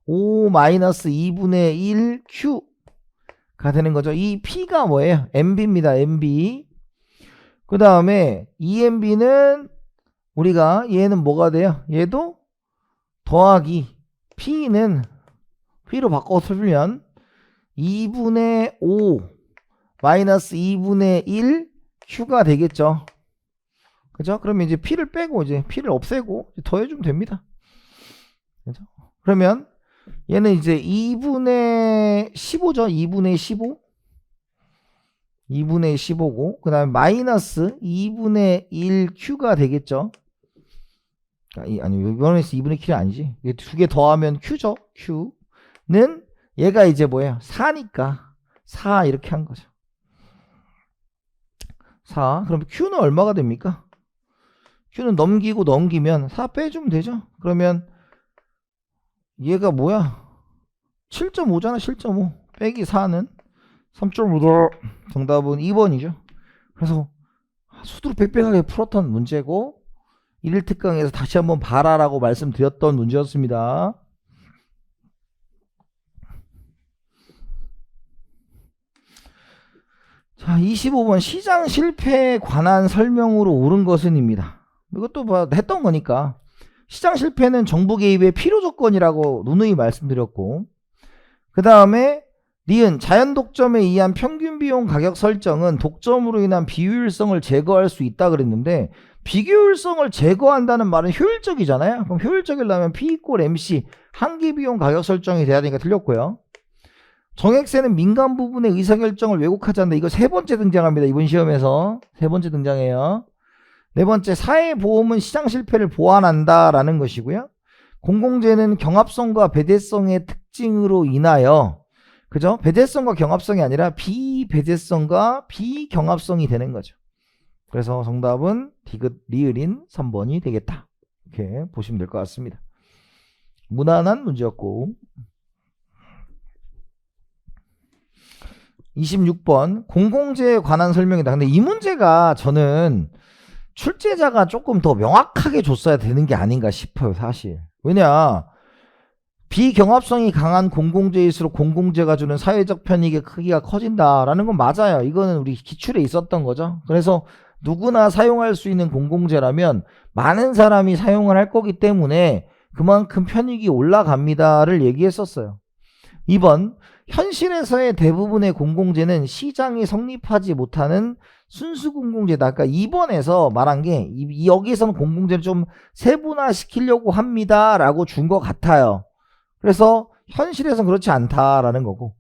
5 마이너스 2분의 1 Q가 되는 거죠. 이 P가 뭐예요? MB입니다. MB. 그 다음에 EMB는 우리가 얘는 뭐가 돼요? 얘도 더하기 P는 P로 바꿔 쓰면 2분의 5 마이너스 2분의 1 Q가 되겠죠. 그죠? 그러면 이제 P를 빼고 이제 P를 없애고 더해주면 됩니다. 그죠? 그러면 얘는 이제 2분의 15죠. 2분의 15. 2분의 15고 그 다음에 마이너스 2분의 1Q가 되겠죠. 아니 이번에서 2분의 Q는 아니지. 두 개 더하면 Q죠. Q는 얘가 이제 뭐예요? 4니까 4 이렇게 한 거죠. 4. 그럼 Q는 얼마가 됩니까? Q는 넘기면 4 빼주면 되죠. 그러면 얘가 뭐야? 7.5잖아. 7.5 빼기 4는 3.5도. 정답은 2번이죠. 그래서 수두로 빽빽하게 풀었던 문제고 1특강에서 다시 한번 봐라라고 말씀드렸던 문제였습니다. 자, 25번 시장 실패에 관한 설명으로 옳은 것은입니다. 이것도 했던 거니까 시장 실패는 정부 개입의 필요 조건이라고 누누이 말씀드렸고 그 다음에 니은 자연 독점에 의한 평균 비용 가격 설정은 독점으로 인한 비효율성을 제거할 수 있다 그랬는데 비효율성을 제거한다는 말은 효율적이잖아요. 그럼 효율적이려면 P = MC 한기 비용 가격 설정이 돼야 되니까 틀렸고요. 정액세는 민간 부분의 의사결정을 왜곡하지 않는다. 이거 세 번째 등장합니다. 이번 시험에서 세 번째 등장해요. 네 번째 사회보험은 시장 실패를 보완한다 라는 것이고요. 공공재는 경합성과 배대성의 특징으로 인하여 그죠? 배대성과 경합성이 아니라 비배대성과 비경합성이 되는 거죠. 그래서 정답은 디귿 리을인 3번이 되겠다. 이렇게 보시면 될 것 같습니다. 무난한 문제였고 26번 공공재에 관한 설명이다. 근데 이 문제가 저는 출제자가 조금 더 명확하게 줬어야 되는 게 아닌가 싶어요. 사실. 왜냐 비경합성이 강한 공공재일수록 공공재가 주는 사회적 편익의 크기가 커진다라는 건 맞아요. 이거는 우리 기출에 있었던 거죠. 그래서 누구나 사용할 수 있는 공공재라면 많은 사람이 사용을 할 거기 때문에 그만큼 편익이 올라갑니다를 얘기했었어요. 2번 현실에서의 대부분의 공공재는 시장이 성립하지 못하는 순수 공공재다. 그러니까 2번에서 말한 게 여기서는 공공재를 좀 세분화시키려고 합니다 라고 준 것 같아요. 그래서 현실에서는 그렇지 않다라는 거고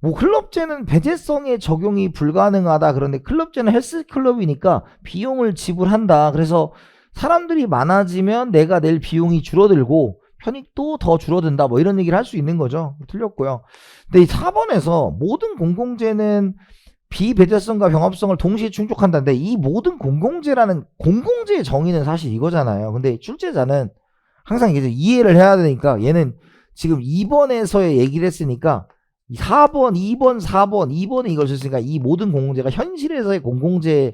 뭐 클럽제는 배제성의 적용이 불가능하다. 그런데 클럽제는 헬스클럽이니까 비용을 지불한다. 그래서 사람들이 많아지면 내가 낼 비용이 줄어들고 편익도 더 줄어든다. 뭐 이런 얘기를 할 수 있는 거죠. 틀렸고요. 근데 이 4번에서 모든 공공재는 비배제성과 병합성을 동시에 충족한다는데 이 모든 공공재라는 공공재의 정의는 사실 이거잖아요. 근데 출제자는 항상 이제 이해를 해야 되니까 얘는 지금 2번에서의 얘기를 했으니까 4번, 2번, 4번, 2번에 이걸 썼으니까 이 모든 공공재가 현실에서의 공공재를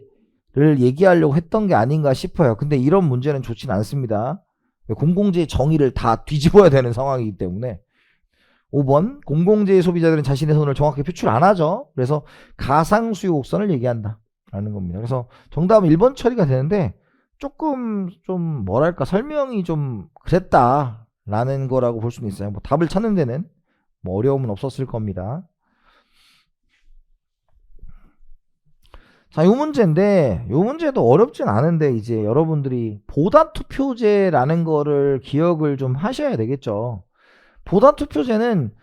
얘기하려고 했던 게 아닌가 싶어요. 근데 이런 문제는 좋진 않습니다. 공공재의 정의를 다 뒤집어야 되는 상황이기 때문에 5번 공공재의 소비자들은 자신의 손을 정확하게 표출 안 하죠. 그래서 가상수요 곡선을 얘기한다 라는 겁니다. 그래서 정답은 1번 처리가 되는데 조금 좀 뭐랄까 설명이 좀 그랬다 라는 거라고 볼 수는 있어요. 뭐 답을 찾는 데는 뭐 어려움은 없었을 겁니다. 자, 요 문제인데 요 문제도 어렵진 않은데 이제 여러분들이 보다 투표제라는 거를 기억을 좀 하셔야 되겠죠. 보다 투표제는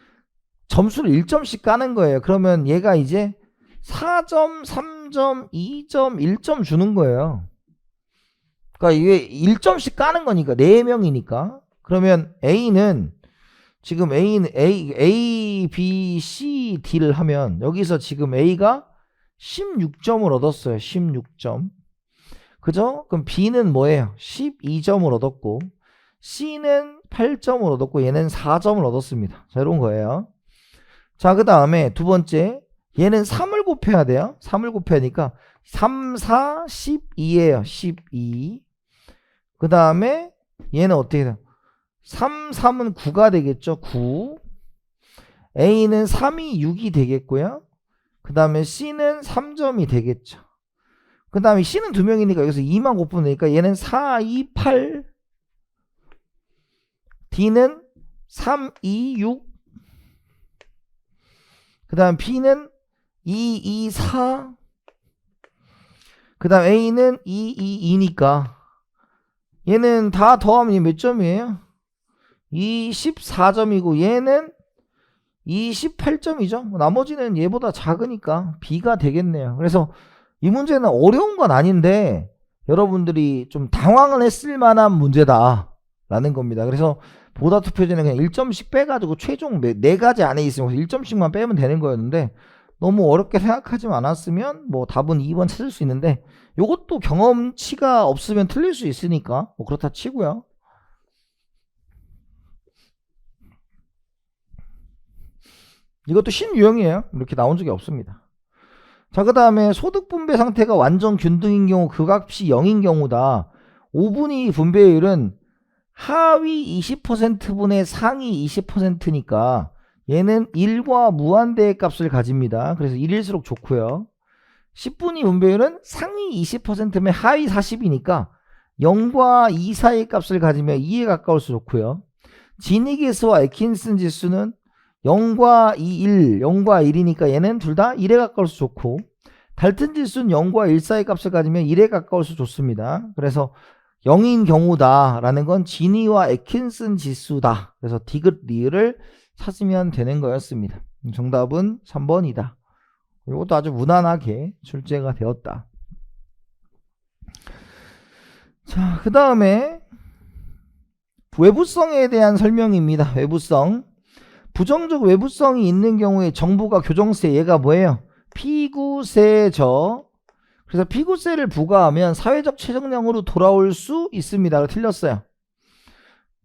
점수를 1점씩 까는 거예요. 그러면 얘가 이제 4점, 3점, 2점, 1점 주는 거예요. 그러니까 이게 1점씩 까는 거니까 4명이니까. 그러면 A는 지금 A, B, C, D를 하면 여기서 지금 A가 16점을 얻었어요. 16점. 그죠? 그럼 B는 뭐예요? 12점을 얻었고 C는 8점을 얻었고 얘는 4점을 얻었습니다. 자, 이런 거예요. 자, 그 다음에 두 번째 얘는 3을 곱해야 돼요. 3을 곱해야니까 3, 4, 12예요. 12. 그 다음에 얘는 어떻게 돼요? 3, 3은 9가 되겠죠. 9. A는 3이 6이 되겠고요. 그 다음에 C는 3점이 되겠죠. 그 다음에 C는 2명이니까 여기서 2만 곱분되니까 얘는 4, 2, 8. D는 3, 2, 6. 그 다음 B는 2, 2, 4. 그 다음 A는 2, 2, 2니까 얘는 다 더하면 몇 점이에요? 24점이고 얘는 28점이죠. 나머지는 얘보다 작으니까 B가 되겠네요. 그래서 이 문제는 어려운 건 아닌데 여러분들이 좀 당황을 했을 만한 문제다 라는 겁니다. 그래서 보다 투표제는 그냥 1점씩 빼가지고 최종 4가지 안에 있으면 1점씩만 빼면 되는 거였는데 너무 어렵게 생각하지 않았으면 뭐 답은 2번 찾을 수 있는데 요것도 경험치가 없으면 틀릴 수 있으니까 뭐 그렇다 치고요. 이것도 신유형이에요. 이렇게 나온 적이 없습니다. 자, 그 다음에 소득 분배 상태가 완전 균등인 경우 그 값이 0인 경우다. 5분위 분배율은 하위 20%분의 상위 20%니까 얘는 1과 무한대의 값을 가집니다. 그래서 1일수록 좋고요. 10분위 분배율은 상위 20%면 하위 40이니까 0과 2 사이의 값을 가지면 2에 가까울수록 좋고요. 지니계수와 애킨슨 지수는 0과 2, 1, 0과 1이니까 얘는 둘 다 1에 가까울수록 좋고 달튼 지수는 0과 1 사이의 값을 가지면 1에 가까울수록 좋습니다. 그래서 0인 경우다 라는 건 지니와 애킨슨 지수다. 그래서 디귿 리을을 찾으면 되는 거였습니다. 정답은 3번이다. 이것도 아주 무난하게 출제가 되었다. 자, 그 다음에 외부성에 대한 설명입니다. 외부성. 부정적 외부성이 있는 경우에 정부가 교정세, 얘가 뭐예요? 피구세죠. 그래서 피구세를 부과하면 사회적 최저량으로 돌아올 수 있습니다. 틀렸어요.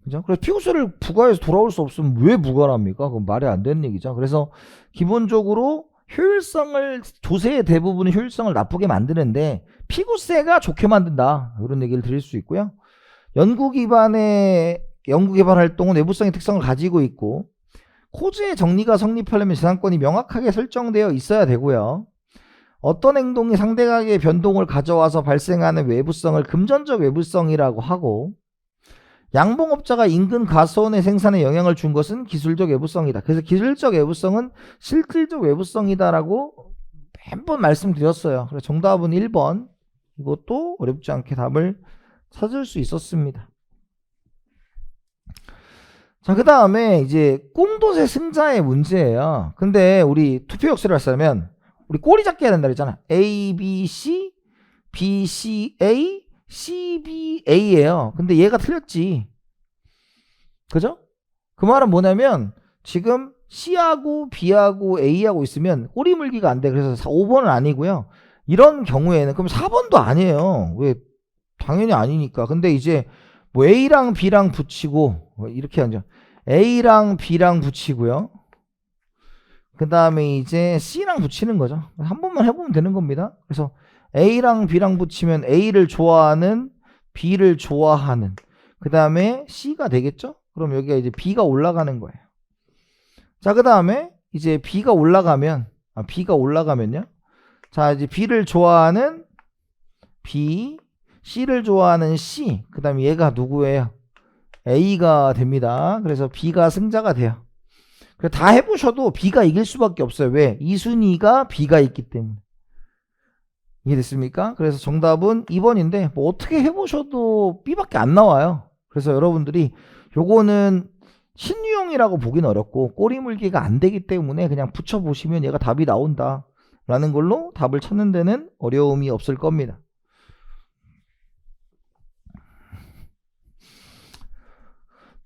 그죠? 그래서 피구세를 부과해서 돌아올 수 없으면 왜 부과를 합니까? 그건 말이 안 되는 얘기죠. 그래서 기본적으로 효율성을, 조세의 대부분은 효율성을 나쁘게 만드는데 피구세가 좋게 만든다. 이런 얘기를 드릴 수 있고요. 연구 기반의 연구개발 활동은 외부성의 특성을 가지고 있고 코즈의 정리가 성립하려면 재산권이 명확하게 설정되어 있어야 되고요. 어떤 행동이 상대각의 변동을 가져와서 발생하는 외부성을 금전적 외부성이라고 하고 양봉업자가 인근 과수원의 생산에 영향을 준 것은 기술적 외부성이다. 그래서 기술적 외부성은 실질적 외부성이다라고 몇 번 말씀드렸어요. 그래서 정답은 1번. 이것도 어렵지 않게 답을 찾을 수 있었습니다. 자, 그 다음에 이제 꽁도세 승자의 문제예요. 근데 우리 투표 역수를 하려면 우리 꼬리 잡기 해야 된다 그랬잖아. A, B, C, B, C, A, C, B, A예요. 근데 얘가 틀렸지. 그죠? 그 말은 뭐냐면 지금 C하고 B하고 A하고 있으면 꼬리 물기가 안 돼. 그래서 5번은 아니고요. 이런 경우에는 그럼 4번도 아니에요. 왜? 당연히 아니니까. 근데 이제 뭐 A랑 B랑 붙이고 뭐 이렇게 하죠. A랑 B랑 붙이고요. 그 다음에 이제 C랑 붙이는 거죠. 한 번만 해보면 되는 겁니다. 그래서 A랑 B랑 붙이면 A를 좋아하는, B를 좋아하는, 그 다음에 C가 되겠죠? 그럼 여기가 이제 B가 올라가는 거예요. 자, 그 다음에 이제 B가 올라가면요. 자, 이제 B를 좋아하는 B, C를 좋아하는 C, 그 다음에 얘가 누구예요? A가 됩니다. 그래서 B가 승자가 돼요. 다 해보셔도 B가 이길 수밖에 없어요. 왜? 이 순위가 B가 있기 때문에. 이해됐습니까? 그래서 정답은 2번인데 뭐 어떻게 해보셔도 B밖에 안 나와요. 그래서 여러분들이 요거는 신유형이라고 보기는 어렵고 꼬리물기가 안 되기 때문에 그냥 붙여보시면 얘가 답이 나온다 라는 걸로 답을 찾는 데는 어려움이 없을 겁니다.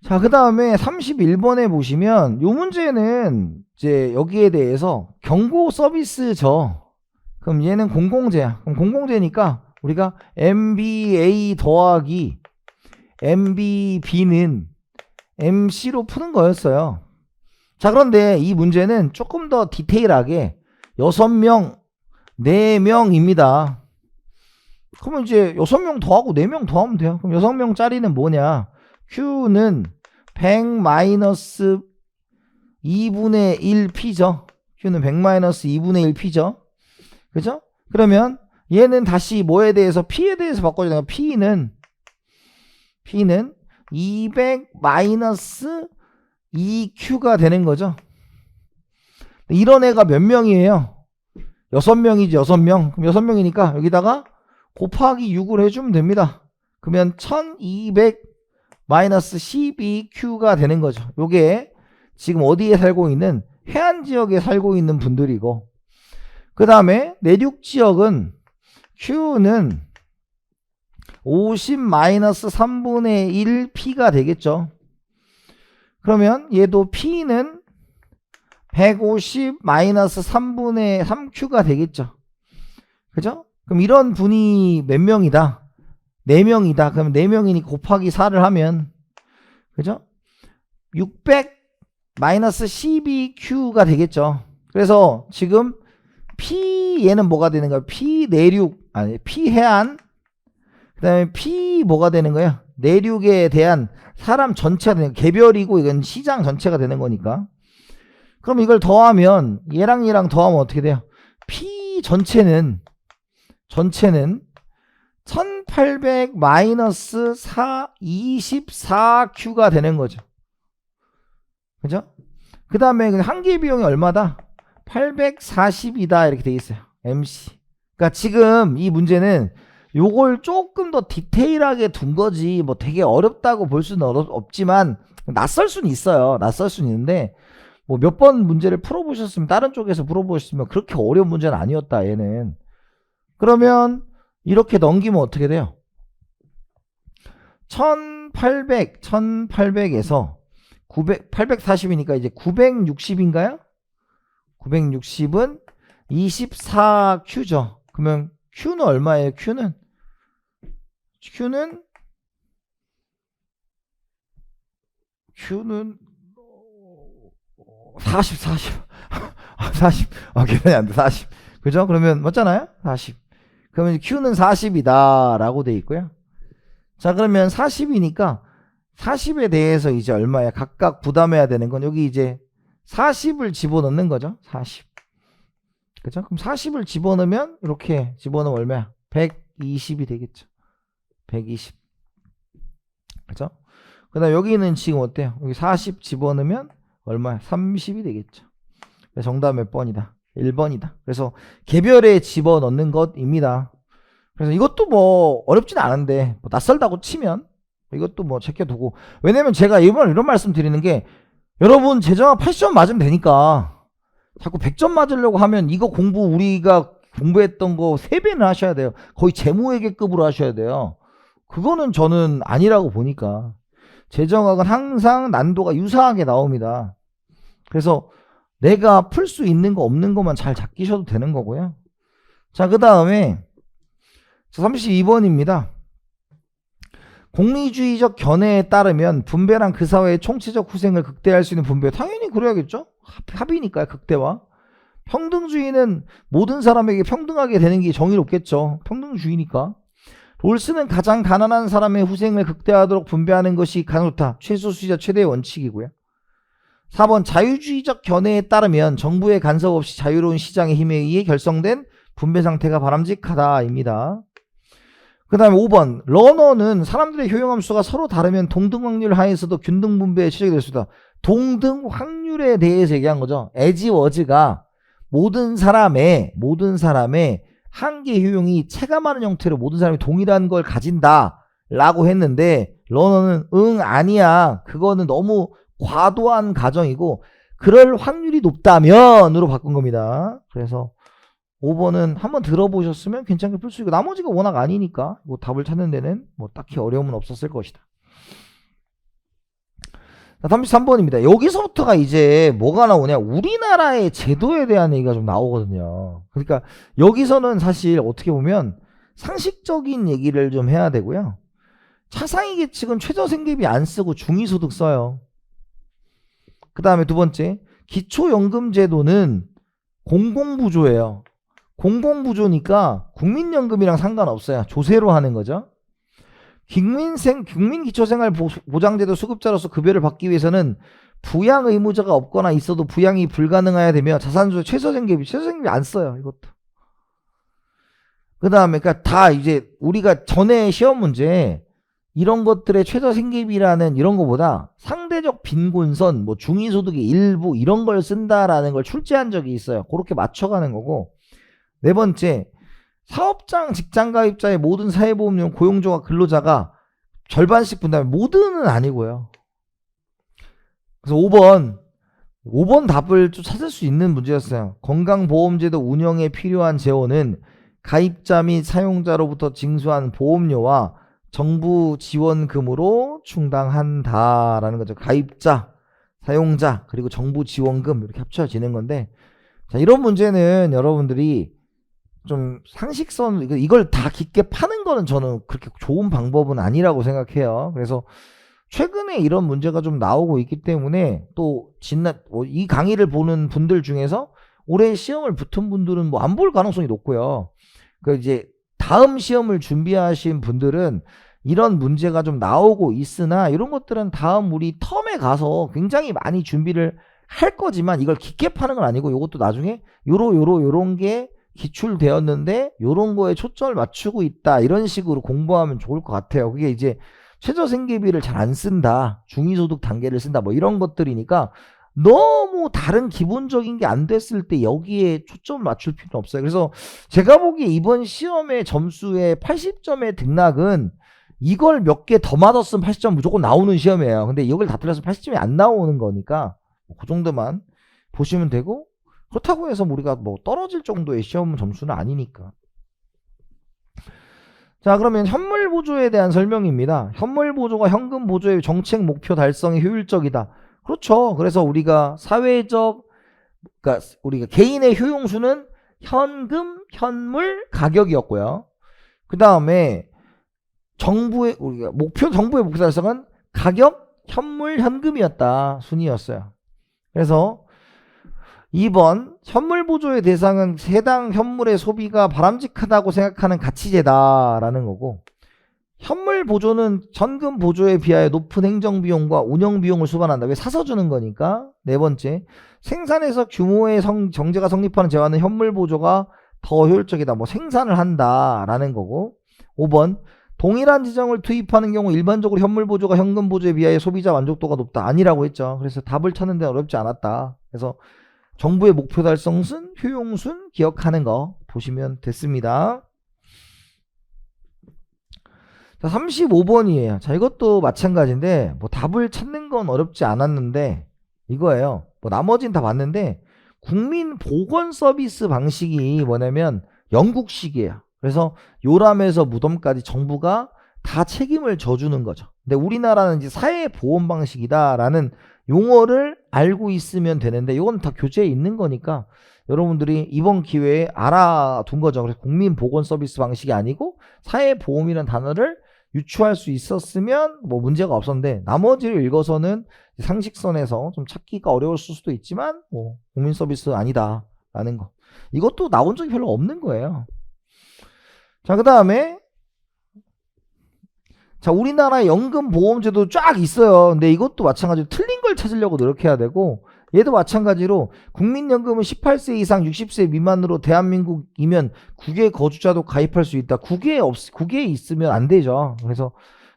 자, 그 다음에 31번에 보시면 요 문제는 이제 여기에 대해서 경고 서비스죠. 그럼 얘는 공공재야. 그럼 공공재니까 우리가 MBA 더하기 MBB는 MC로 푸는 거였어요. 자, 그런데 이 문제는 조금 더 디테일하게 6명, 4명입니다. 그러면 이제 6명 더하고 4명 더하면 돼요. 그럼 6명짜리는 뭐냐? Q는 100 마이너스 2분의 1p죠. Q는 100 마이너스 2분의 1p죠. 그죠? 그러면 얘는 다시 뭐에 대해서 P에 대해서 바꿔주는 거예요. P는 200 마이너스 2Q가 되는 거죠. 이런 애가 몇 명이에요? 6명이지. 6명. 그럼 6명이니까 여기다가 곱하기 6을 해주면 됩니다. 그러면 1200 마이너스 12Q가 되는 거죠. 요게 지금 어디에 살고 있는 해안 지역에 살고 있는 분들이고, 그 다음에 내륙 지역은 Q는 50 마이너스 3분의 1P가 되겠죠. 그러면 얘도 P는 150 마이너스 3분의 3Q가 되겠죠. 그죠? 그럼 이런 분이 몇 명이다? 4명이다. 그럼 4명이니 곱하기 4를 하면, 그죠? 600 마이너스 12Q가 되겠죠. 그래서 지금 P 얘는 뭐가 되는 거야? P 내륙, 아니 P 해안, 그 다음에 P 뭐가 되는 거야? 내륙에 대한 사람 전체가 되는 거야. 개별이고 이건 시장 전체가 되는 거니까. 그럼 이걸 더하면 얘랑 더하면 어떻게 돼요? P 전체는 1800 마이너스 24Q가 되는 거죠. 그죠? 그 다음에 한개 비용이 얼마다? 840이다 이렇게 돼 있어요. MC. 그러니까 지금 이 문제는 요걸 조금 더 디테일하게 둔 거지 뭐 되게 어렵다고 볼 수는 없지만 낯설 수는 있어요. 낯설 수는 있는데 뭐 몇 번 문제를 풀어보셨으면 다른 쪽에서 풀어보셨으면 그렇게 어려운 문제는 아니었다 얘는. 그러면 이렇게 넘기면 어떻게 돼요? 1800에서 840이니까 이제 960인가요? 960은 24Q죠. 그러면 Q는 얼마예요? Q는 40 계산이 안 돼. 40. 그죠? 그러면 맞잖아요? 40. 그러면 Q는 40이다 라고 돼 있고요. 자, 그러면 40이니까 40에 대해서 이제 얼마야? 각각 부담해야 되는 건 여기 이제 40을 집어넣는 거죠. 40. 그죠? 그럼 40을 집어넣으면 이렇게 집어넣으면 얼마야? 120이 되겠죠. 120. 그죠? 그 다음 여기는 지금 어때요? 여기 40 집어넣으면 얼마야? 30이 되겠죠. 정답 몇 번이다? 1번이다. 그래서 개별에 집어넣는 것입니다. 그래서 이것도 뭐 어렵진 않은데 뭐 낯설다고 치면 이것도 뭐 제껴두고, 왜냐면 제가 이런 말씀 드리는 게 여러분 재정학 80점 맞으면 되니까 자꾸 100점 맞으려고 하면 이거 우리가 공부했던 거 3배는 하셔야 돼요. 거의 재무회계급으로 하셔야 돼요. 그거는 저는 아니라고 보니까 재정학은 항상 난도가 유사하게 나옵니다. 그래서 내가 풀 수 있는 거 없는 것만 잘 잡기셔도 되는 거고요. 자, 그 다음에 32번입니다. 공리주의적 견해에 따르면 분배란 그 사회의 총체적 후생을 극대화할 수 있는 분배. 당연히 그래야겠죠. 합의니까요. 극대화. 평등주의는 모든 사람에게 평등하게 되는 게 정의롭겠죠. 평등주의니까. 롤스는 가장 가난한 사람의 후생을 극대화하도록 분배하는 것이 가장 좋다. 최소수자 최대의 원칙이고요. 4번 자유주의적 견해에 따르면 정부의 간섭 없이 자유로운 시장의 힘에 의해 결성된 분배 상태가 바람직하다입니다. 그 다음에 5번 러너는 사람들의 효용함수가 서로 다르면 동등 확률 하에서도 균등 분배에 최적이 될 수 있다. 동등 확률에 대해서 얘기한 거죠. as was가 모든 사람의 한계 효용이 체감하는 형태로 모든 사람이 동일한 걸 가진다 라고 했는데, 러너는 아니야, 그거는 너무 과도한 가정이고 그럴 확률이 높다면으로 바꾼 겁니다. 그래서 5번은 한번 들어보셨으면 괜찮게 풀 수 있고, 나머지가 워낙 아니니까 뭐 답을 찾는 데는 뭐 딱히 어려움은 없었을 것이다. 33번입니다. 여기서부터가 이제 뭐가 나오냐, 우리나라의 제도에 대한 얘기가 좀 나오거든요. 그러니까 여기서는 사실 어떻게 보면 상식적인 얘기를 좀 해야 되고요. 차상위 계층은 최저생계비 안 쓰고 중위소득 써요. 그 다음에 두 번째, 기초연금제도는 공공부조예요. 공공부조니까 국민연금이랑 상관없어요. 조세로 하는 거죠. 국민기초생활보장제도 수급자로서 급여를 받기 위해서는 부양 의무자가 없거나 있어도 부양이 불가능해야 되며 자산조 최저생계비 안 써요. 이것도. 그 다음에 그러니까 다 이제 우리가 전에 시험 문제 이런 것들의 최저생계비라는 이런 거보다 상대적 빈곤선, 뭐 중위소득의 일부 이런 걸 쓴다라는 걸 출제한 적이 있어요. 그렇게 맞춰가는 거고. 네 번째, 사업장 직장가입자의 모든 사회보험료 고용주와 근로자가 절반씩 분담해. 모든은 아니고요. 그래서 5번 답을 좀 찾을 수 있는 문제였어요. 건강보험제도 운영에 필요한 재원은 가입자 및 사용자로부터 징수한 보험료와 정부 지원금으로 충당한다라는 거죠. 가입자, 사용자, 그리고 정부 지원금 이렇게 합쳐지는 건데, 자, 이런 문제는 여러분들이 좀 상식선, 이걸 다 깊게 파는 거는 저는 그렇게 좋은 방법은 아니라고 생각해요. 그래서 최근에 이런 문제가 좀 나오고 있기 때문에 또 이 강의를 보는 분들 중에서 올해 시험을 붙은 분들은 뭐 안 볼 가능성이 높고요. 그 이제 다음 시험을 준비하신 분들은 이런 문제가 좀 나오고 있으나 이런 것들은 다음 우리 텀에 가서 굉장히 많이 준비를 할 거지만 이걸 깊게 파는 건 아니고 이것도 나중에 요런 게 기출되었는데 요런 거에 초점을 맞추고 있다 이런 식으로 공부하면 좋을 것 같아요. 그게 이제 최저생계비를 잘 안 쓴다, 중위소득 단계를 쓴다 뭐 이런 것들이니까 너무 다른 기본적인 게 안 됐을 때 여기에 초점을 맞출 필요는 없어요. 그래서 제가 보기에 이번 시험의 점수의 80점의 등락은 이걸 몇 개 더 맞았으면 80점 무조건 나오는 시험이에요. 근데 이걸 다 틀렸으면 80점이 안 나오는 거니까 그 정도만 보시면 되고, 그렇다고 해서 우리가 뭐 떨어질 정도의 시험 점수는 아니니까. 자, 그러면 현물보조에 대한 설명입니다. 현물보조가 현금보조의 정책 목표 달성에 효율적이다. 그렇죠. 그래서 우리가 그러니까 우리가 개인의 효용수는 현금, 현물, 가격이었고요. 그 다음에 정부의 목표 달성은 가격, 현물, 현금이었다. 순이었어요. 그래서 2번 현물보조의 대상은 해당 현물의 소비가 바람직하다고 생각하는 가치제다라는 거고, 현물보조는 현금보조에 비하여 높은 행정비용과 운영비용을 수반한다. 왜? 사서 주는 거니까. 네 번째, 생산에서 규모의 정제가 성립하는 재화는 현물보조가 더 효율적이다. 뭐 생산을 한다라는 거고. 5번, 동일한 지정을 투입하는 경우 일반적으로 현물보조가 현금보조에 비하여 소비자 만족도가 높다. 아니라고 했죠. 그래서 답을 찾는 데 어렵지 않았다. 그래서 정부의 목표 달성순, 효용순 기억하는 거 보시면 됐습니다. 자, 35번이에요. 자, 이것도 마찬가지인데 뭐 답을 찾는 건 어렵지 않았는데 이거예요. 뭐 나머지는 다 봤는데 국민보건서비스 방식이 뭐냐면 영국식이에요. 그래서 요람에서 무덤까지 정부가 다 책임을 져주는 거죠. 근데 우리나라는 이제 사회보험 방식이다라는 용어를 알고 있으면 되는데 이건 다 교재에 있는 거니까 여러분들이 이번 기회에 알아둔 거죠. 그래서 국민보건서비스 방식이 아니고 사회보험이라는 단어를 유추할 수 있었으면 뭐 문제가 없었는데, 나머지를 읽어서는 상식선에서 좀 찾기가 어려울 수도 있지만 뭐 국민서비스 아니다 라는 거, 이것도 나온 적이 별로 없는 거예요. 자, 그 다음에 자, 우리나라 연금보험제도 쫙 있어요. 근데 이것도 마찬가지로 틀린 걸 찾으려고 노력해야 되고, 얘도 마찬가지로 국민연금은 18세 이상 60세 미만으로 대한민국이면 국외 거주자도 가입할 수 있다. 국외에 있으면 안 되죠. 그래서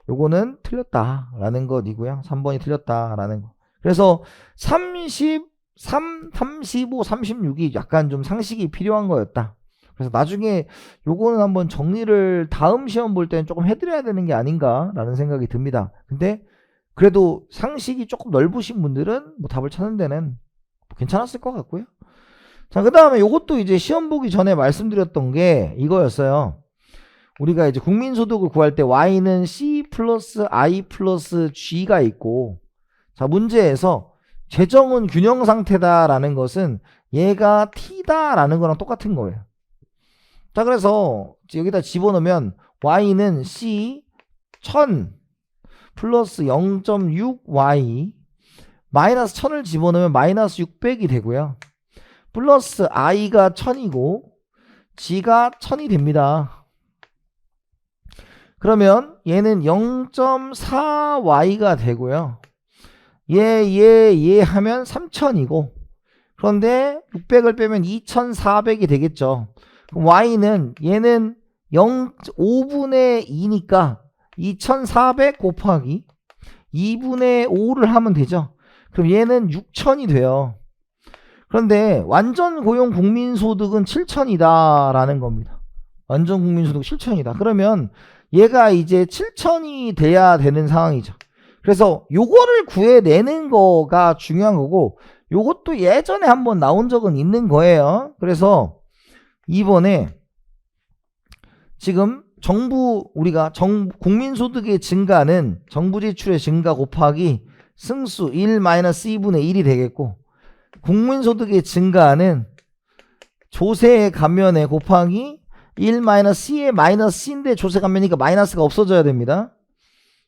요거는 틀렸다라는 것이고요. 3번이 틀렸다라는 거. 그래서 33, 35, 36이 약간 좀 상식이 필요한 거였다. 그래서 나중에 요거는 한번 정리를 다음 시험 볼 때는 조금 해드려야 되는 게 아닌가라는 생각이 듭니다. 근데 그래도 상식이 조금 넓으신 분들은 뭐 답을 찾는 데는 뭐 괜찮았을 것 같고요. 자, 그 다음에 요것도 이제 시험 보기 전에 말씀드렸던 게 이거였어요. 우리가 이제 국민소득을 구할 때 Y는 C 플러스 I 플러스 G가 있고, 자, 문제에서 재정은 균형 상태다라는 것은 얘가 T다라는 거랑 똑같은 거예요. 자, 그래서 여기다 집어넣으면 Y는 C 1000 플러스 0.6Y 마이너스 1000을 집어넣으면 마이너스 600이 되고요. 플러스 I가 1000이고 G가 1000이 됩니다. 그러면 얘는 0.4y가 되고요. 얘 하면 3000이고, 그런데 600을 빼면 2400이 되겠죠. 그럼 y는 얘는 5분의 2니까 2400 곱하기 2분의 5를 하면 되죠. 그럼 얘는 6000이 돼요. 그런데 완전 고용 국민소득은 7000이다 라는 겁니다. 완전 국민소득 7000이다. 그러면 얘가 이제 7000이 돼야 되는 상황이죠. 그래서 요거를 구해내는 거가 중요한 거고, 요것도 예전에 한번 나온 적은 있는 거예요. 그래서 이번에 지금 우리가 국민소득의 증가는 정부 지출의 증가 곱하기 승수 1-2분의 1이 되겠고, 국민소득의 증가는 조세의 감면에 곱하기 1-c의 마이너스인데 조세 감면이니까 마이너스가 없어져야 됩니다.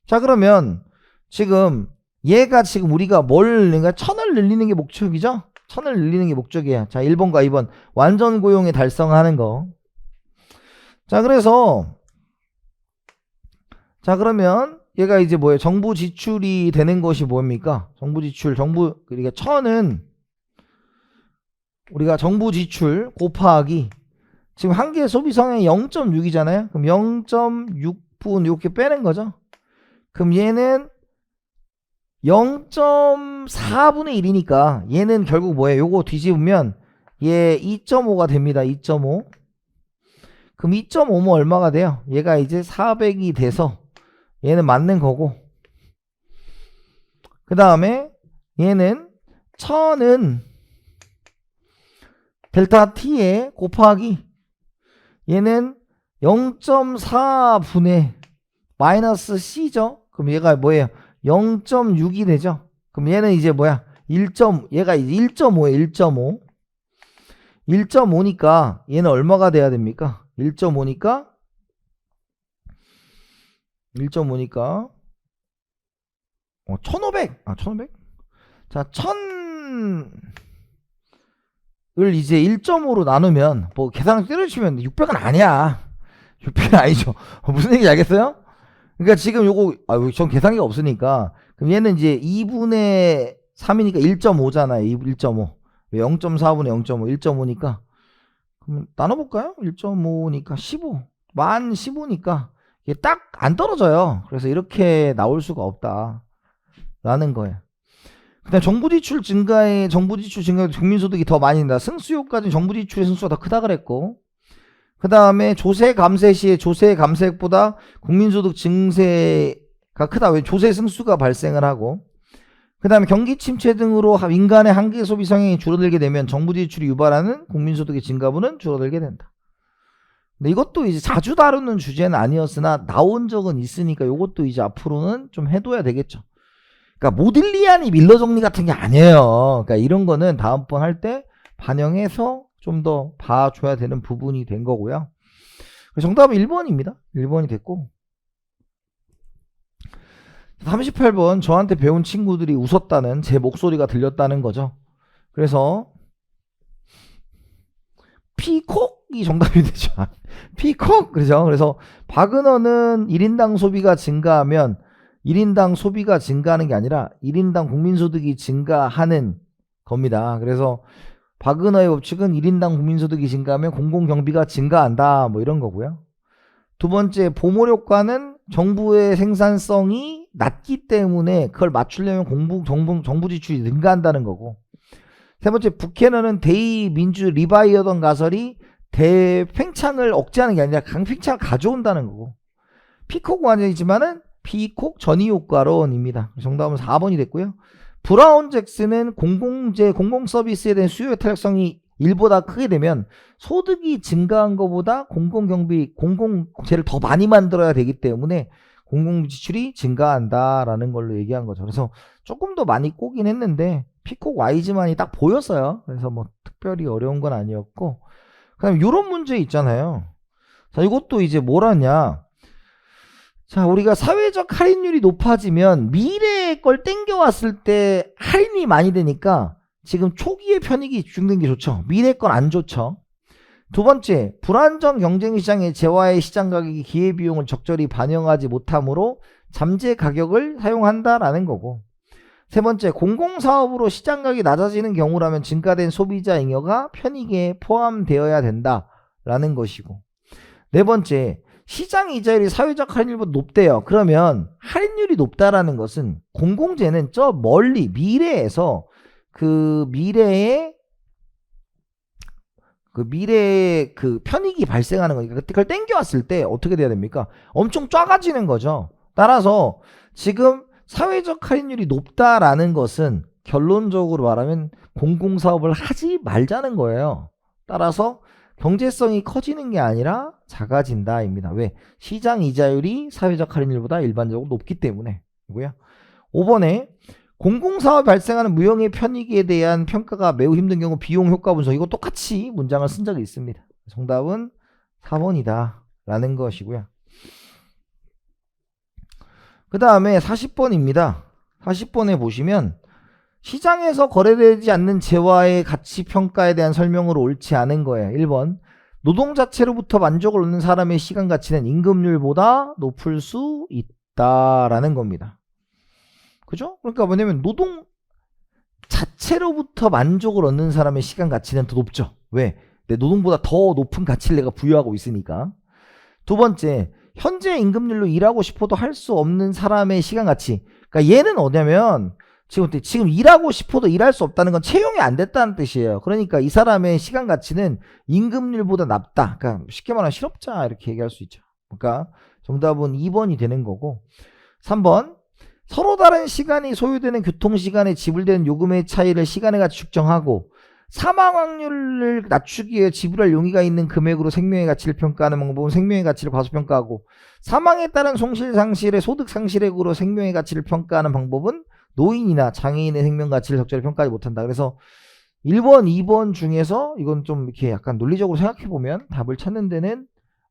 자, 그러면 지금 얘가 지금 우리가 그러니까 1000을 늘리는 게 목적이죠? 1000을 늘리는 게 목적이야. 자, 1번과 2번 완전 고용에 달성하는 거. 자, 그러면 얘가 이제 뭐예요? 정부 지출이 되는 것이 뭡니까? 그러니까 1000은 우리가 정부 지출 곱하기 지금 한계 소비 성향이 0.6이잖아요. 그럼 0.6분 이렇게 빼는 거죠. 그럼 얘는 0.4분의 1이니까 얘는 결국 뭐예요? 요거 뒤집으면 얘 2.5가 됩니다. 2.5. 그럼 2.5면 얼마가 돼요? 얘가 이제 400이 돼서 얘는 맞는 거고, 그 다음에 얘는 1000은 델타 t에 곱하기 얘는 0.4분의 마이너스 c죠. 그럼 얘가 뭐예요? 0.6이 되죠. 그럼 얘는 이제 뭐야? 얘가 이제 1.5에요. 1.5니까 얘는 얼마가 돼야 됩니까? 1.5니까 1500. 1500? 자, 1000을 이제 1.5로 나누면 뭐 계산을 때려주시면 600은 아니야. 600은 아니죠. 무슨 얘기인지 알겠어요? 그러니까 지금 요거 전 계산기가 없으니까, 그럼 얘는 이제 2분의 3이니까 1.5잖아요. 1.5. 0.4분의 0.5. 1.5니까 그럼 나눠볼까요? 1.5니까 15. 만 15니까 이게 딱 안 떨어져요. 그래서 이렇게 나올 수가 없다 라는 거예요. 그다음 정부 지출 증가에 국민소득이 더 많이 든다. 승수효까지는 정부 지출의 승수가 더 크다 그랬고, 그 다음에 조세 감세 시에 조세 감세액보다 국민소득 증세가 크다. 왜? 조세 승수가 발생을 하고, 그 다음에 경기 침체 등으로 민간의 한계 소비 성향이 줄어들게 되면 정부 지출이 유발하는 국민소득의 증가분은 줄어들게 된다. 근데 이것도 이제 자주 다루는 주제는 아니었으나 나온 적은 있으니까 이것도 이제 앞으로는 좀 해둬야 되겠죠. 그러니까 모딜리아니 밀러 정리 같은 게 아니에요. 그러니까 이런 거는 다음번 할 때 반영해서 좀 더 봐줘야 되는 부분이 된 거고요. 정답은 1번입니다. 1번이 됐고, 38번 저한테 배운 친구들이 웃었다는 제 목소리가 들렸다는 거죠. 그래서 피콕이 정답이 되죠. 피콕. 그렇죠. 그래서 바그너는 1인당 소비가 증가하면 1인당 소비가 증가하는 게 아니라 1인당 국민소득이 증가하는 겁니다. 그래서 바그너의 법칙은 1인당 국민소득이 증가하면 공공경비가 증가한다, 뭐 이런 거고요. 두 번째, 보몰효과는 정부의 생산성이 낮기 때문에 그걸 맞추려면 정부 지출이 증가한다는 거고. 세 번째, 부캐너는 대의민주 리바이어던 가설이 대팽창을 억제하는 게 아니라 강팽창을 가져온다는 거고. 피콕 완전이지만은 피콕 전이효과론입니다. 정답은 4번이 됐고요. 브라운 잭슨은 공공 서비스에 대한 수요의 탄력성이 1보다 크게 되면 소득이 증가한 것보다 공공재를 더 많이 만들어야 되기 때문에 공공지출이 증가한다라는 걸로 얘기한 거죠. 그래서 조금 더 많이 꼬긴 했는데 피콕 와이즈만이 딱 보였어요. 그래서 뭐 특별히 어려운 건 아니었고, 그다음에 이런 문제 있잖아요. 자, 이것도 이제 뭐라냐. 자, 우리가 사회적 할인율이 높아지면 미래의 걸 땡겨왔을 때 할인이 많이 되니까 지금 초기의 편익이 집중된 게 좋죠. 미래 건 안 좋죠. 두 번째, 불안정 경쟁시장의 재화의 시장 가격이 기회비용을 적절히 반영하지 못하므로 잠재 가격을 사용한다라는 거고, 세 번째, 공공사업으로 시장 가격이 낮아지는 경우라면 증가된 소비자 잉여가 편익에 포함되어야 된다라는 것이고, 네 번째, 시장 이자율이 사회적 할인율보다 높대요. 그러면 할인율이 높다라는 것은 공공재는 저 멀리 미래에서 그 미래에 그 편익이 발생하는 거니까 그걸 땡겨왔을 때 어떻게 돼야 됩니까? 엄청 작아지는 거죠. 따라서 지금 사회적 할인율이 높다라는 것은 결론적으로 말하면 공공사업을 하지 말자는 거예요. 따라서 경제성이 커지는 게 아니라 작아진다입니다. 왜? 시장 이자율이 사회적 할인율보다 일반적으로 높기 때문에. 이고요. 5번에 공공사업이 발생하는 무형의 편익에 대한 평가가 매우 힘든 경우 비용 효과 분석, 이거 똑같이 문장을 쓴 적이 있습니다. 정답은 4번이다 라는 것이고요. 그 다음에 40번입니다. 40번에 보시면 시장에서 거래되지 않는 재화의 가치 평가에 대한 설명으로 옳지 않은 거예요. 1번, 노동 자체로부터 만족을 얻는 사람의 시간 가치는 임금률보다 높을 수 있다라는 겁니다. 그죠? 그러니까 뭐냐면 노동 자체로부터 만족을 얻는 사람의 시간 가치는 더 높죠. 왜? 내 노동보다 더 높은 가치를 내가 부여하고 있으니까. 두 번째, 현재 임금률로 일하고 싶어도 할 수 없는 사람의 시간 가치. 그러니까 얘는 뭐냐면 지금 일하고 싶어도 일할 수 없다는 건 채용이 안 됐다는 뜻이에요. 그러니까 이 사람의 시간 가치는 임금률보다 낮다. 그러니까 쉽게 말하면 실업자 이렇게 얘기할 수 있죠. 그러니까 정답은 2번이 되는 거고, 3번, 서로 다른 시간이 소요되는 교통시간에 지불되는 요금의 차이를 시간의 가치 측정하고 사망 확률을 낮추기 위해 지불할 용의가 있는 금액으로 생명의 가치를 평가하는 방법은 생명의 가치를 과소평가하고, 사망에 따른 손실 상실의 소득 상실액으로 생명의 가치를 평가하는 방법은 노인이나 장애인의 생명 가치를 적절히 평가하지 못한다. 그래서 1번, 2번 중에서 이건 좀 이렇게 약간 논리적으로 생각해 보면 답을 찾는 데는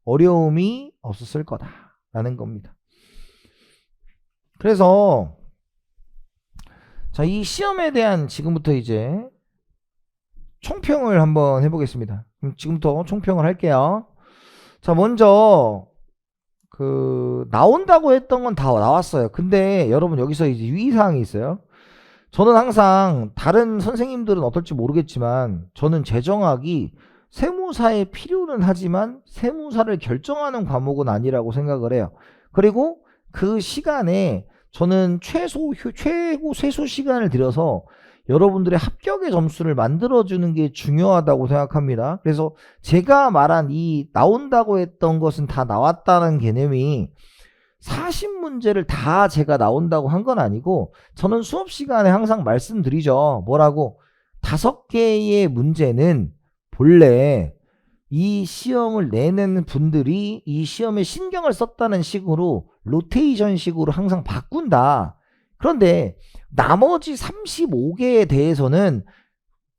어려움이 없었을 거다라는 겁니다. 그래서 자, 이 시험에 대한 지금부터 이제 총평을 한번 해보겠습니다. 지금부터 총평을 할게요. 자, 먼저 나온다고 했던 건 다 나왔어요. 근데 여러분 여기서 이제 유의사항이 있어요. 저는 항상 다른 선생님들은 어떨지 모르겠지만 저는 재정학이 세무사의 필요는 하지만 세무사를 결정하는 과목은 아니라고 생각을 해요. 그리고 그 시간에 저는 최고 세수 시간을 들여서 여러분들의 합격의 점수를 만들어주는 게 중요하다고 생각합니다. 그래서 제가 말한 이 나온다고 했던 것은 다 나왔다는 개념이 40문제를 다 제가 나온다고 한 건 아니고, 저는 수업 시간에 항상 말씀드리죠. 뭐라고? 5개의 문제는 본래 이 시험을 내는 분들이 이 시험에 신경을 썼다는 식으로 로테이션 식으로 항상 바꾼다. 그런데 나머지 35개에 대해서는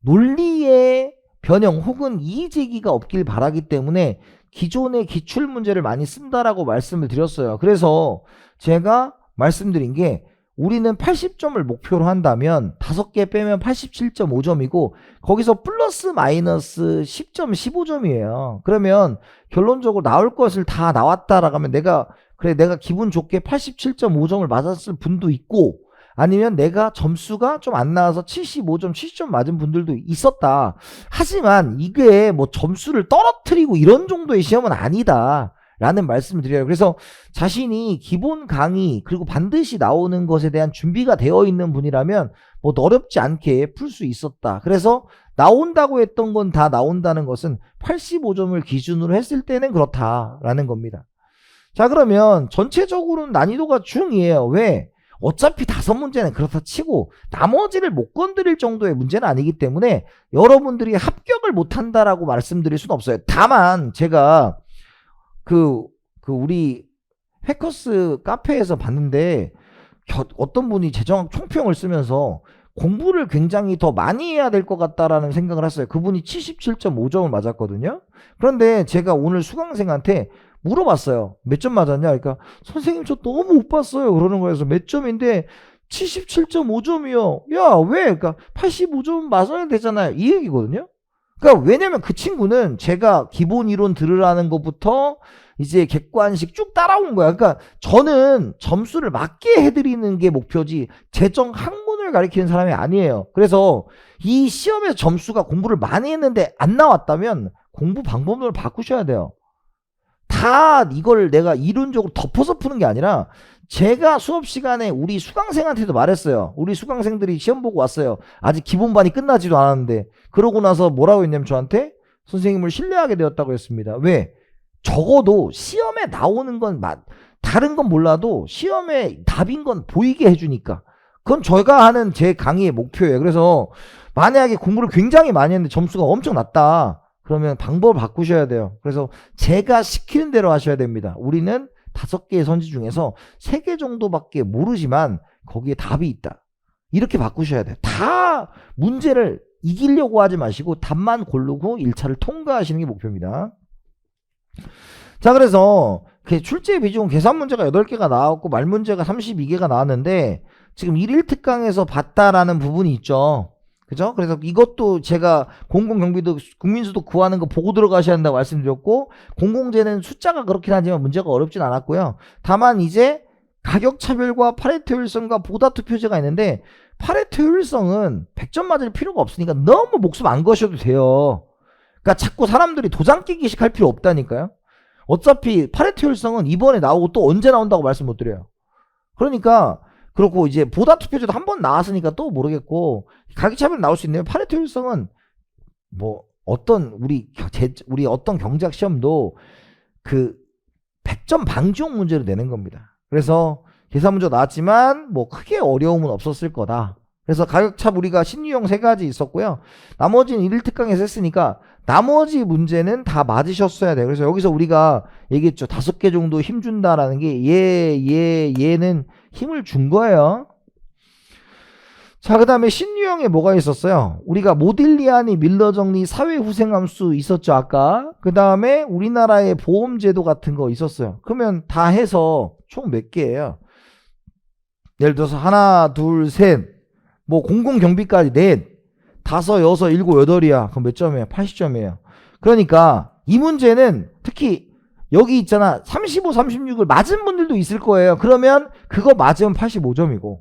논리의 변형 혹은 이의제기가 없길 바라기 때문에 기존의 기출문제를 많이 쓴다라고 말씀을 드렸어요. 그래서 제가 말씀드린 게, 우리는 80점을 목표로 한다면 5개 빼면 87.5점이고 거기서 플러스 마이너스 10점 15점이에요. 그러면 결론적으로 나올 것을 다 나왔다라고 하면 내가 기분 좋게 87.5점을 맞았을 분도 있고, 아니면 내가 점수가 좀 안 나와서 75점 70점 맞은 분들도 있었다. 하지만 이게 뭐 점수를 떨어뜨리고 이런 정도의 시험은 아니다 라는 말씀을 드려요. 그래서 자신이 기본 강의 그리고 반드시 나오는 것에 대한 준비가 되어 있는 분이라면 뭐 어렵지 않게 풀 수 있었다. 그래서 나온다고 했던 건 다 나온다는 것은 85점을 기준으로 했을 때는 그렇다라는 겁니다. 자, 그러면 전체적으로는 난이도가 중이에요. 왜? 어차피 5문제는 그렇다 치고 나머지를 못 건드릴 정도의 문제는 아니기 때문에 여러분들이 합격을 못한다라고 말씀드릴 수는 없어요. 다만 제가 우리 해커스 카페에서 봤는데 어떤 분이 재정학 총평을 쓰면서 공부를 굉장히 더 많이 해야 될 것 같다라는 생각을 했어요. 그분이 77.5점을 맞았거든요. 그런데 제가 오늘 수강생한테 물어봤어요. 몇 점 맞았냐? 그러니까 선생님 저 너무 못 봤어요. 그러는 거여서 몇 점인데 77.5점이요. 야, 왜? 그러니까 85점 맞아야 되잖아요. 이 얘기거든요. 그러니까 왜냐면 그 친구는 제가 기본 이론 들으라는 것부터 이제 객관식 쭉 따라온 거야. 그러니까 저는 점수를 맞게 해드리는 게 목표지 재정 학문을 가리키는 사람이 아니에요. 그래서 이 시험에서 점수가 공부를 많이 했는데 안 나왔다면 공부 방법을 바꾸셔야 돼요. 다 이걸 내가 이론적으로 덮어서 푸는 게 아니라 제가 수업 시간에 우리 수강생한테도 말했어요. 우리 수강생들이 시험 보고 왔어요. 아직 기본반이 끝나지도 않았는데 그러고 나서 뭐라고 했냐면 저한테 선생님을 신뢰하게 되었다고 했습니다. 왜? 적어도 시험에 나오는 건 다른 건 몰라도 시험에 답인 건 보이게 해주니까. 그건 제가 하는 제 강의의 목표예요. 그래서 만약에 공부를 굉장히 많이 했는데 점수가 엄청 낮다. 그러면 방법을 바꾸셔야 돼요. 그래서 제가 시키는 대로 하셔야 됩니다. 우리는 5개의 선지 중에서 3개 정도밖에 모르지만 거기에 답이 있다. 이렇게 바꾸셔야 돼요. 다 문제를 이기려고 하지 마시고 답만 고르고 1차를 통과하시는 게 목표입니다. 자, 그래서 출제 비중 계산 문제가 8개가 나왔고 말 문제가 32개가 나왔는데 지금 1일 특강에서 봤다라는 부분이 있죠. 그죠? 그래서 이것도 제가 공공경비도 국민수도 구하는 거 보고 들어가셔야 한다고 말씀드렸고 공공재는 숫자가 그렇긴 하지만 문제가 어렵진 않았고요. 다만 이제 가격차별과 파레토 효율성과 보다투표제가 있는데 파레토 효율성은 100점 맞을 필요가 없으니까 너무 목숨 안 거셔도 돼요. 그러니까 자꾸 사람들이 도장 깨기식 할 필요 없다니까요. 어차피 파레토 효율성은 이번에 나오고 또 언제 나온다고 말씀 못 드려요. 그러니까 그렇고 이제 보다 투표제도 한 번 나왔으니까 또 모르겠고 가격차별 나올 수 있네요. 파레토 효율성은 뭐 어떤 우리 어떤 경제학 시험도 그 100점 방지용 문제를 내는 겁니다. 그래서 계산 문제 나왔지만 뭐 크게 어려움은 없었을 거다. 그래서 가격차 우리가 신유형 3가지 있었고요. 나머지는 1일 특강에서 했으니까 나머지 문제는 다 맞으셨어야 돼요. 그래서 여기서 우리가 얘기했죠. 5개 정도 힘준다라는 게 얘는 힘을 준 거예요. 자, 그 다음에 신유형에 뭐가 있었어요? 우리가 모딜리아니 밀러 정리 사회 후생함수 있었죠, 아까. 그 다음에 우리나라의 보험제도 같은 거 있었어요. 그러면 다 해서 총 몇 개예요? 예를 들어서 하나, 둘, 셋, 뭐 공공경비까지 넷, 5, 6, 7, 8이야. 그럼 몇 점이에요? 80점이에요. 그러니까 이 문제는 특히 여기 있잖아. 35, 36을 맞은 분들도 있을 거예요. 그러면 그거 맞으면 85점이고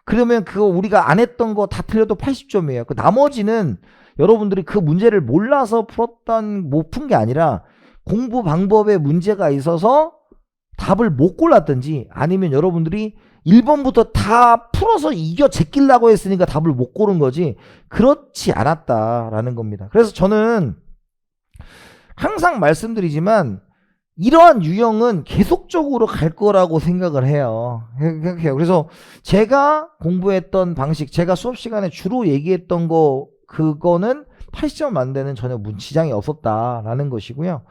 그러면 그거 우리가 안 했던 거 다 틀려도 80점이에요. 그 나머지는 여러분들이 그 문제를 몰라서 풀었던 못 푼 게 아니라 공부 방법에 문제가 있어서 답을 못 골랐든지 아니면 여러분들이 1번부터 다 풀어서 이겨 제끼려고 했으니까 답을 못 고른 거지 그렇지 않았다라는 겁니다. 그래서 저는 항상 말씀드리지만 이러한 유형은 계속적으로 갈 거라고 생각을 해요. 그래서 제가 공부했던 방식, 제가 수업 시간에 주로 얘기했던 거 그거는 80점 만드는 전혀 지장이 없었다라는 것이고요.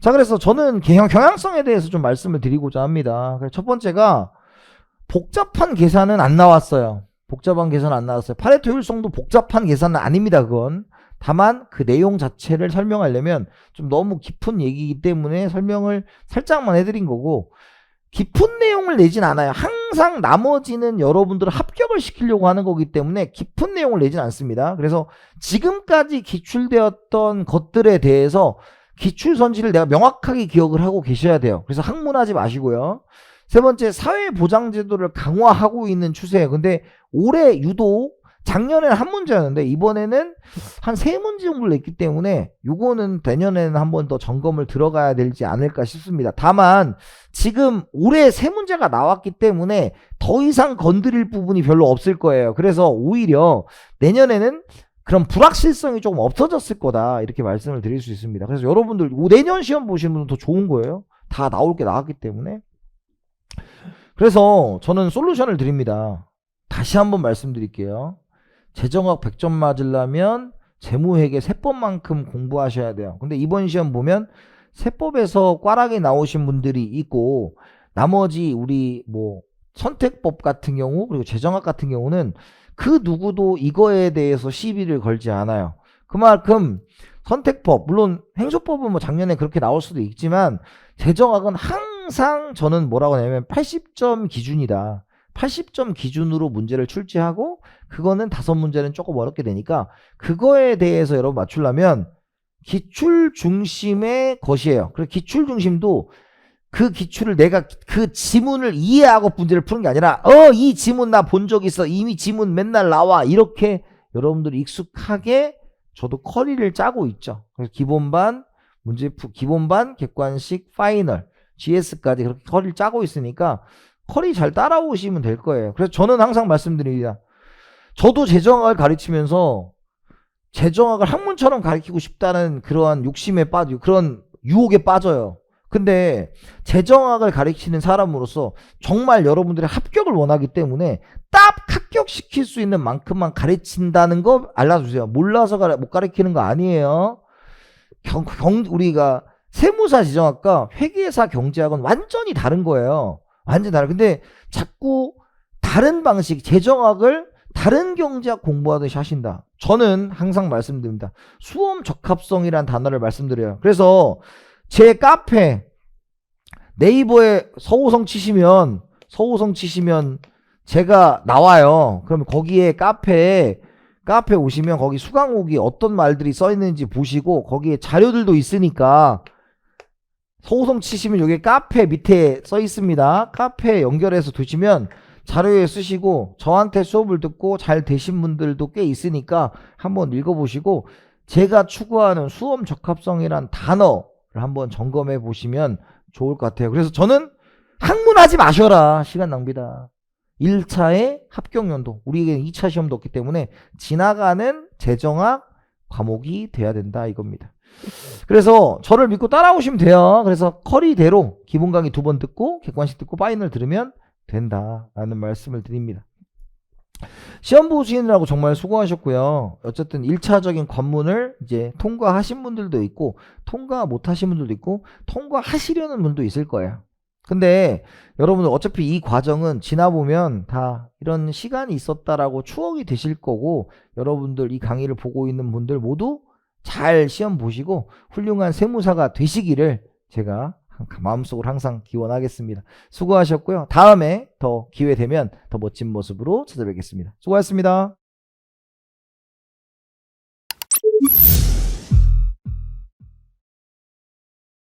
자, 그래서 저는 경향성에 대해서 좀 말씀을 드리고자 합니다. 첫 번째가 복잡한 계산은 안 나왔어요. 복잡한 계산은 안 나왔어요. 파레토 효율성도 복잡한 계산은 아닙니다. 그건. 다만 그 내용 자체를 설명하려면 좀 너무 깊은 얘기이기 때문에 설명을 살짝만 해드린 거고 깊은 내용을 내진 않아요. 항상 나머지는 여러분들을 합격을 시키려고 하는 거기 때문에 깊은 내용을 내진 않습니다. 그래서 지금까지 기출되었던 것들에 대해서 기출선지를 내가 명확하게 기억을 하고 계셔야 돼요. 그래서 학문하지 마시고요. 세 번째, 사회보장제도를 강화하고 있는 추세예요. 근데 올해 유독 작년에는 한 문제였는데 이번에는 한 3문제 정도를 냈기 때문에 요거는 내년에는 한 번 더 점검을 들어가야 되지 않을까 싶습니다. 다만 지금 올해 3문제가 나왔기 때문에 더 이상 건드릴 부분이 별로 없을 거예요. 그래서 오히려 내년에는 그런 불확실성이 조금 없어졌을 거다 이렇게 말씀을 드릴 수 있습니다. 그래서 여러분들 내년 시험 보시는 분은 더 좋은 거예요. 다 나올 게 나왔기 때문에. 그래서 저는 솔루션을 드립니다. 다시 한번 말씀드릴게요. 재정학 100점 맞으려면 재무회계 세법만큼 공부하셔야 돼요. 근데 이번 시험 보면 세법에서 꽈락이 나오신 분들이 있고 나머지 우리 뭐 선택법 같은 경우 그리고 재정학 같은 경우는 그 누구도 이거에 대해서 시비를 걸지 않아요. 그만큼 선택법 물론 행소법은 뭐 작년에 그렇게 나올 수도 있지만 재정학은 항상 저는 뭐라고 하냐면 80점 기준이다. 80점 기준으로 문제를 출제하고 그거는 5문제는 조금 어렵게 되니까 그거에 대해서 여러분 맞추려면 기출 중심의 것이에요. 그래서 기출 중심도 그 기출을 내가 그 지문을 이해하고 문제를 푸는 게 아니라 이 지문 나 본 적 있어. 이미 지문 맨날 나와. 이렇게 여러분들이 익숙하게 저도 커리를 짜고 있죠. 그래서 기본반, 기본반, 객관식, 파이널, GS까지 그렇게 커리를 짜고 있으니까 커리 잘 따라오시면 될 거예요. 그래서 저는 항상 말씀드립니다. 저도 재정학을 가르치면서 재정학을 학문처럼 가르치고 싶다는 그러한 욕심에 빠지고 그런 유혹에 빠져요. 근데 재정학을 가르치는 사람으로서 정말 여러분들의 합격을 원하기 때문에 딱 합격시킬 수 있는 만큼만 가르친다는 거 알려주세요. 몰라서 못 가르치는 거 아니에요. 우리가 세무사 재정학과 회계사 경제학은 완전히 다른 거예요. 완전히 다른. 근데 자꾸 다른 방식 재정학을 다른 경제학 공부하듯이 하신다. 저는 항상 말씀드립니다. 수험 적합성이란 단어를 말씀드려요. 그래서 제 카페 네이버에 서호성 치시면 제가 나와요. 그러면 거기에 카페 오시면 거기 수강후기 어떤 말들이 써 있는지 보시고 거기에 자료들도 있으니까 서호성 치시면 여기 카페 밑에 써 있습니다. 카페 연결해서 두시면 자료에 쓰시고 저한테 수업을 듣고 잘 되신 분들도 꽤 있으니까 한번 읽어보시고 제가 추구하는 수험 적합성이란 단어를 한번 점검해 보시면 좋을 것 같아요. 그래서 저는 학문하지 마셔라. 시간 낭비다. 1차의 합격연도. 우리에게 2차 시험도 없기 때문에 지나가는 재정학 과목이 돼야 된다 이겁니다. 그래서 저를 믿고 따라오시면 돼요. 그래서 커리대로 기본 강의 2번 듣고 객관식 듣고 파이널 들으면 된다라는 말씀을 드립니다. 시험 보시느라고 정말 수고하셨고요. 어쨌든 1차적인 관문을 이제 통과하신 분들도 있고 통과 못하신 분들도 있고 통과하시려는 분도 있을 거예요. 근데 여러분들 어차피 이 과정은 지나보면 다 이런 시간이 있었다라고 추억이 되실 거고 여러분들 이 강의를 보고 있는 분들 모두 잘 시험 보시고 훌륭한 세무사가 되시기를 제가 마음속으로 항상 기원하겠습니다. 수고하셨고요. 다음에 더 기회 되면 더 멋진 모습으로 찾아뵙겠습니다. 수고하셨습니다.